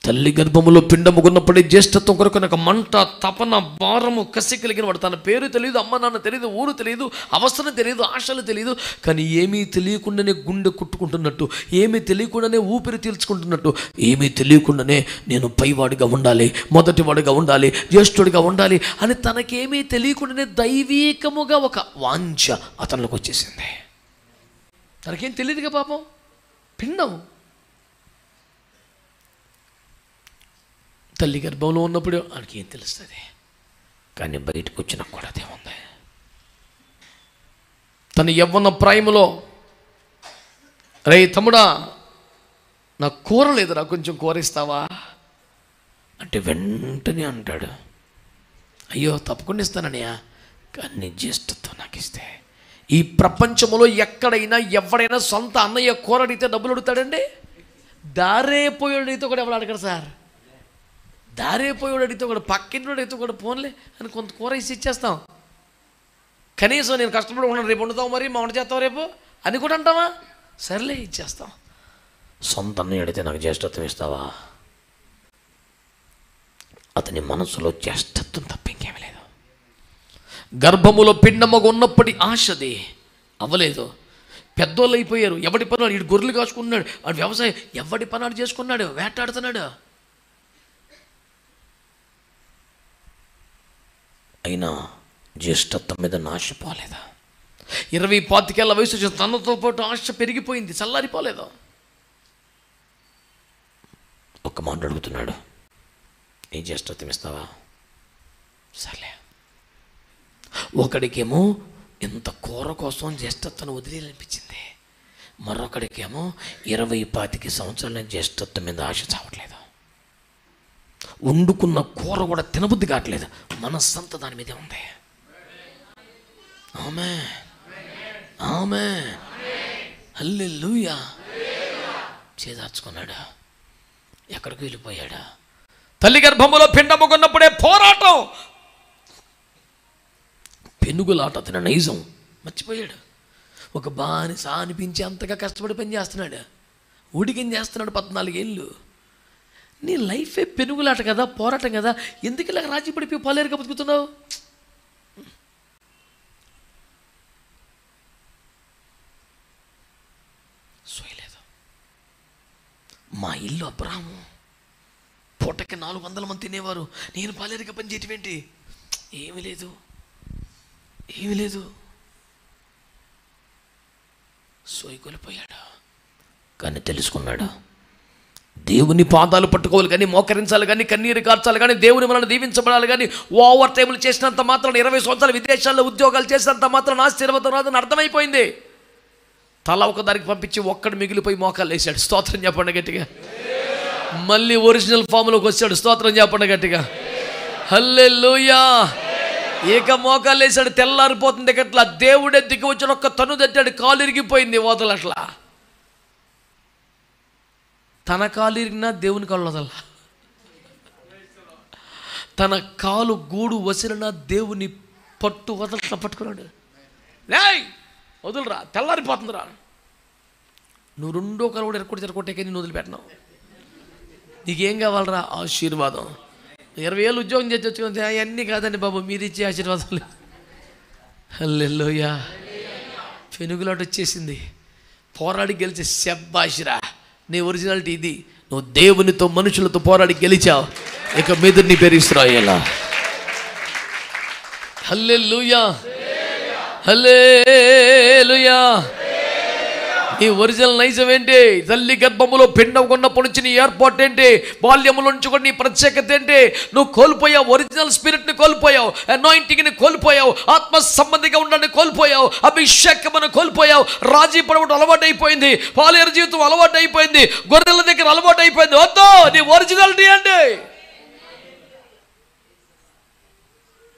తల్లి గర్భములో పిండముకున్నప్పుడే జ్యేష్ఠత్వం కొరకు నాకు మంట, తపన, భారము, కసి కలిగిన వాడు. తన పేరు తెలియదు, అమ్మ నాన్న తెలియదు, ఊరు తెలియదు, అవసరం తెలియదు, ఆశలు తెలియదు. కానీ ఏమీ తెలియకుండానే గుండె కుట్టుకుంటున్నట్టు, ఏమీ తెలియకుండానే ఊపిరి తీల్చుకుంటున్నట్టు, ఏమీ తెలియకుండానే నేను పైవాడిగా ఉండాలి, మొదటివాడిగా ఉండాలి, జ్యేష్ఠుడిగా ఉండాలి అని తనకేమీ తెలియకుండానే దైవీకముగా ఒక వాంఛ అతనిలోకి వచ్చేసింది. తనకేం తెలియదుగా పాపం, పిండం. తల్లి గర్భంలో ఉన్నప్పుడు ఆయనకి ఏం తెలుస్తుంది? కానీ బయటకు వచ్చిన కూడా అదేముంది. తన యవ్వన ప్రాయములో, రే తమ్ముడా నాకు కూర లేదు, నాకు కొంచెం కూర ఇస్తావా అంటే వెంటనే అంటాడు, అయ్యో తప్పకుండా ఇస్తానన్నయ్య, కానీ నీ జ్యేష్ఠత్వం నాకు ఇస్తే. ఈ ప్రపంచంలో ఎక్కడైనా ఎవడైనా సొంత అన్నయ్య కూర అడిగితే డబ్బులు అడుగుతాడండి? దారేపోయి అడిగితే కూడా ఎవరు అడగడు సార్. దారేపోయాడు అడిగితే కూడా, పక్కింటి అడిగితే కూడా ఫోన్లే అని కొంత కూర ఇచ్చి ఇచ్చేస్తాం. కనీసం నేను కష్టపడి ఉన్నాను, రేపు వండుతావు, మరి మా వంట చేస్తావు రేపు అని కూడా అంటావా? సర్లే ఇచ్చేస్తాం. సొంత అన్నయ్య అడిగితే నాకు జ్యేష్ఠత్వం ఇస్తావా? అతని మనసులో జ్యేష్ఠత్వం తప్ప ఇంకేమీ లేదు. గర్భములో పిండమ్మగా ఉన్నప్పటి ఆశది అవ్వలేదు. పెద్దోళ్ళు అయిపోయారు. ఎవడి పని వీడు గొర్రెలు కాచుకున్నాడు, వాడు వ్యవసాయం ఎవడి పని చేసుకున్నాడు, వేటాడుతున్నాడు. అయినా జ్యేష్ఠత్వం మీద నాశపోలేదా? 20-25 ఏళ్ళ వయసు వచ్చిన తనతో పాటు ఆశ పెరిగిపోయింది, చల్లారిపోలేదు. ఒక్క మాట అడుగుతున్నాడు, నీ జ్యేష్ఠత్వం ఇస్తావా? సర్లే. ఒకడికేమో ఇంత కూర కోసం జ్యేష్ఠత్వం వదిలేయాలనిపించింది, మరొకడికేమో 20-25 సంవత్సరాల జ్యేష్ఠత్వం మీద ఆశ చావట్లేదు. వండుకున్న కూర కూడా తినబుద్ధి కావట్లేదు, మనస్సంతా దాని మీదే ఉంది. ఆమేన్, ఆమేన్, హల్లెలూయా. చేదార్చుకున్నాడు, ఎక్కడికి వెళ్ళిపోయాడు? తల్లి గర్భములో పిండముకున్నప్పుడే పోరాటం, పెనుగులాట, అతని నైజం మర్చిపోయాడు. ఒక బానిస అనిపించి అంతగా కష్టపడి పని చేస్తున్నాడు, ఉడికిం చేస్తున్నాడు 14 ఏళ్ళు. నీ లైఫే పెనుగులాట కదా, పోరాటం కదా, ఎందుకు ఇలా రాజీ పడిపోయి పాలేరుగా బతుకుతున్నావు? సోయలేదు. మా ఇల్లు అబ్రాహము, పూటకి 400 మంది తినేవారు, నేను పాలేరుగా పని చేయటం ఏంటి? ఏమీ లేదు, ఏమీ లేదు. సోయికొలిపోయాడు. కానీ తెలుసుకున్నాడు, దేవుని పాదాలు పట్టుకోవాలి కానీ, మోకరించాలి కానీ, కన్నీరు కార్చాలి కానీ, దేవుని మనల్ని దీవించబడాలి కానీ, ఓవర్ టైములు చేసినంత మాత్రం 20 సంవత్సరాలు విదేశాల్లో ఉద్యోగాలు చేసినంత మాత్రం ఆశీర్వాదం రాదని అర్థమైపోయింది. తల ఒకదానికి పంపించి ఒక్కడు మిగిలిపోయి మోకాలు వేసాడు. స్తోత్రం చెప్పండి గట్టిగా. మళ్ళీ ఒరిజినల్ ఫామ్లోకి వచ్చాడు. స్తోత్రం చెప్పండి గట్టిగా. హల్లెలూయా. ఏక మోకాలు వేసాడు. తెల్లారిపోతుంది. అట్లా దేవుడే దిగి వచ్చాడు. ఒక్క తను తట్టాడు, కాలు ఇరిగిపోయింది. వదలు అట్లా. తన కాలు ఇరిగినా దేవుని కాళ్ళు వదల. తన కాలు గూడు వసిలినా దేవుని పట్టు వదలట్లా పట్టుకున్నాడు. వదులురా, తెల్లారిపోతుందిరా. నువ్వు రెండో కాలు కూడా ఎరకొట్టే నేను వదిలిపెట్టినావు. నీకేం కావాలరా? ఆశీర్వాదం. 20 ఏళ్ళు ఉద్యోగం చేసి వచ్చుకుంటే అవన్నీ కాదండి బాబు, మీరు ఇచ్చే ఆశీర్వాదాలు. హల్లెలూయా. పెనుగులాట వచ్చేసింది. పోరాడి గెలిచే శబ్బాషిరా. నీ ఒరిజినాలిటీ ఇది. నువ్వు దేవునితో మనుషులతో పోరాడి గెలిచావు. ఇక మీద నీ పేరు ఇశ్రాయేలు. హల్లెలూయా, హల్లెలూయా. నీ ఒరిజినల్ నైజం ఏంటి? తల్లి గర్భములో పిండం కొన్నప్పటి నుంచి నీ ఏర్పాటు ఏంటి? బాల్యములో నుంచి కూడా నీ ప్రత్యేకత ఏంటి? నువ్వు కోల్పోయావు. ఒరిజినల్ స్పిరిట్ని కోల్పోయావు, అనాయింటింగ్ని కోల్పోయావు, ఆత్మ సంబంధిగా ఉండడాన్ని కోల్పోయావు, అభిషేకమును కోల్పోయావు. రాజీ పడవడం అలవాటు అయిపోయింది, పాలేరు జీవితం అలవాటు అయిపోయింది, గొర్రెల దగ్గర అలవాటు అయిపోయింది. వద్దు, నీ ఒరిజినాలిటీ ఏంటి?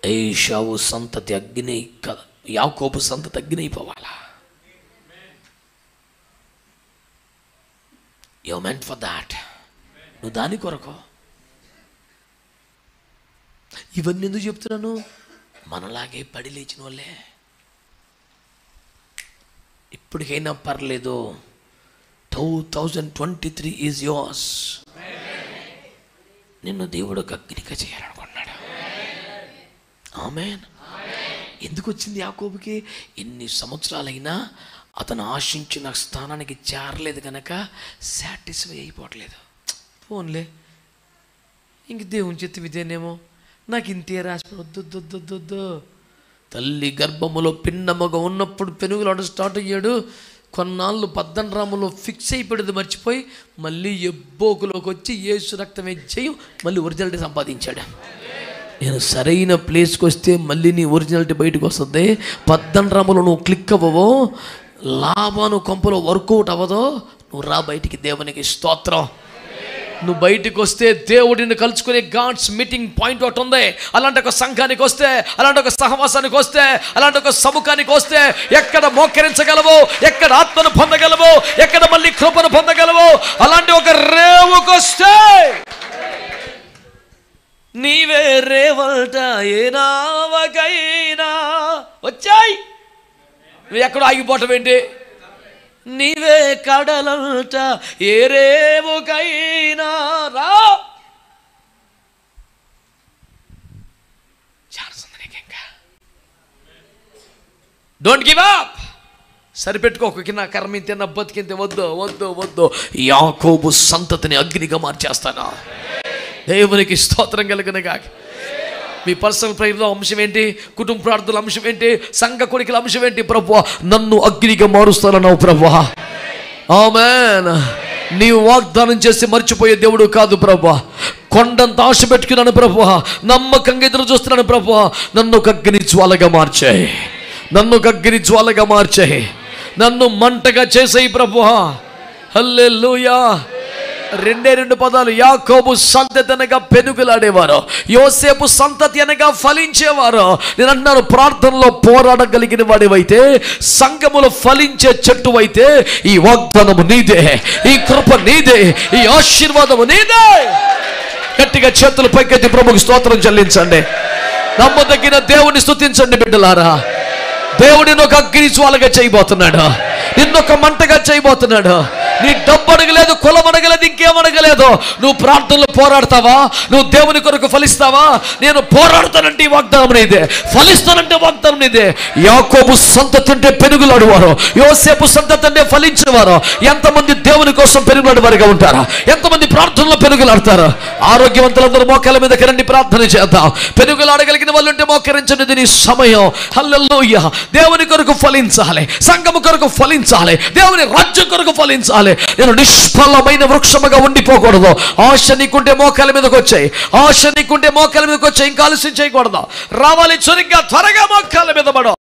ఏశావు సంతతి అగ్ని, యాకోబు సంతతి అగ్ని అయిపోవాలా? You meant for that. నువ్వు దాని కొరకు. ఇవన్నీ ఎందుకు చెప్తున్నాను? మనలాగే పడి లేచిన వాళ్ళే. ఇప్పటికైనా పర్లేదు. 2023 ఈజ్ యోర్స్. నిన్ను దేవుడు అగ్నిగా చేయాలనుకున్నాడు. ఆమేన్. ఎందుకు వచ్చింది యాకోబుకి? ఎన్ని సంవత్సరాలైనా అతను ఆశించిన స్థానానికి చేరలేదు కనుక సాటిస్ఫై అయిపోవట్లేదు. పోన్లే, ఇంక దేవుని చిత్తం ఇదేనేమో, నాకు ఇంతే రాసి వద్దు. తల్లి గర్భములో పిండముగా ఉన్నప్పుడు పెనుగులాట స్టార్ట్ అయ్యాడు. కొన్నాళ్ళు పద్దనరాములో ఫిక్స్ అయిపోయేది మర్చిపోయి మళ్ళీ ఎబ్బోకులోకి వచ్చి యేసు రక్తమే జయం, మళ్ళీ ఒరిజినాలిటీ సంపాదించాడు. నేను సరైన ప్లేస్కి వస్తే మళ్ళీ నీ ఒరిజినాలిటీ బయటకు వస్తుంది. పద్దనరాములో నువ్వు క్లిక్ అవ్వవో, లాభాను కొంపలో వర్కౌట్ అవ్వదో, నువ్వు రా బయటికి. దేవునికి స్తోత్రం. నువ్వు బయటికి వస్తే దేవుడిని కలుసుకునే గాడ్స్ మీటింగ్ పాయింట్ ఒకటి ఉంది. అలాంటి ఒక సంఘానికి వస్తే, అలాంటి ఒక సహవాసానికి వస్తే, అలాంటి ఒక సముఖానికి వస్తే ఎక్కడ మోకరించగలవు, ఎక్కడ ఆత్మను పొందగలవు, ఎక్కడ మళ్ళీ కృపను పొందగలవు, అలాంటి ఒక రేవుకొస్తే నీవే రేవల్ట ఏనావకైనా వచ్చాయి. నువ్వు ఎక్కడో ఆగిపోవటం ఏంటి? నీవే కడలంట ఏ రేవుకైనా రా. ఛాన్స్ ఉంది నీకు ఇంకా. Don't give up. సరిపెట్టుకోక నా కర్మ ఇంత, నా బతికింత. వద్దు. యాకోబు సంతతిని అగ్నిగా మార్చేస్తాను. దేవునికి స్తోత్రం కలుగునుగాక. మీ పర్సనల్ ప్రేయర్లో అంశం ఏంటి? కుటుంబ ప్రార్థనల అంశం ఏంటి? సంఘ కోరికల అంశం ఏంటి? ప్రభువా, నన్ను అగ్నిగా మారుస్తానన్నావు ప్రభువా. ఆమేన్. నీవు వాగ్దానం చేసి మర్చిపోయే దేవుడు కాదు ప్రభువా. కొండంత ఆశ పెట్టుకున్నాను ప్రభువా, నమ్మకంగా ఎదురు చూస్తున్నాను ప్రభువా. నన్ను ఒక అగ్ని జ్వాలగా మార్చేయి, నన్ను మంటగా చేసేయి ప్రభువా. హల్లెలూయా. 2 పదాలు. యాకోబు సంతతి అనగా పెనుగులాడేవారు, యోసేపు సంతతి అనగా ఫలించేవారు. నేను అన్నాను, ప్రార్థనలో పోరాడగలిగిన వాడివైతే, సంఘములో ఫలించే చెట్టు అయితే, ఈ వాగ్దానము నీదే, ఈ కృప నీదే, ఈ ఆశీర్వాదము నీదే. గట్టిగా చేతులు పైకెత్తి ప్రభువుకి స్తోత్రం చెల్లించండి. నమ్మదగిన దేవుని స్తుతించండి బిడ్డలారా. దేవుడిని ఒక అగ్ని జ్వాలగా చేయబోతున్నాడు, నిన్నొక మంటగా చేయబోతున్నాడు. నీ డబ్బు అడగలేదు, కులం అడగలేదు, ఇంకేం అడగలేదు. నువ్వు ప్రార్థనలో పోరాడతావా? నువ్వు దేవుని కొరకు ఫలిస్తావా? నేను పోరాడతానంటే ఈ వాగ్దానం నీదే, ఫలిస్తానంటే వాగ్దానం నీదే. యాకోబు సంతతి అంటే పెనుగులాడువారు, యోసేపు సంతతి అంటే ఫలించేవారు. ఎంతమంది దేవుని కోసం పెనుగులాడు వారిగా ఉంటారా? ఎంతమంది ప్రార్థనలో పెనుగులాడతారు? ఆరోగ్యవంతులందరూ మోకాళ్ళ మీద రండి, ప్రార్థన చేద్దాం. పెనుగులాడగలిగిన వాళ్ళు ఉంటే మోకరించండి. నీ సమయం. హల్లెలూయా. దేవుని కొరకు ఫలించాలి, సంఘము కొరకు ఫలించాలి, దేవుని రాజ్యం కొరకు ఫలించాలి. నేను నిష్ఫలమైన వృక్షముగా ఉండిపోకూడదు. ఆశ నీకుంటే మోకాళ్ళ మీదకి వచ్చాయి, ఆశ నీకుంటే మోకాళ్ళ మీదకి వచ్చాయి. ఇంకా ఆలస్యం చేయకూడదు. రావాలి చురుగ్గా, త్వరగా మోకాళ్ళ మీద పడు.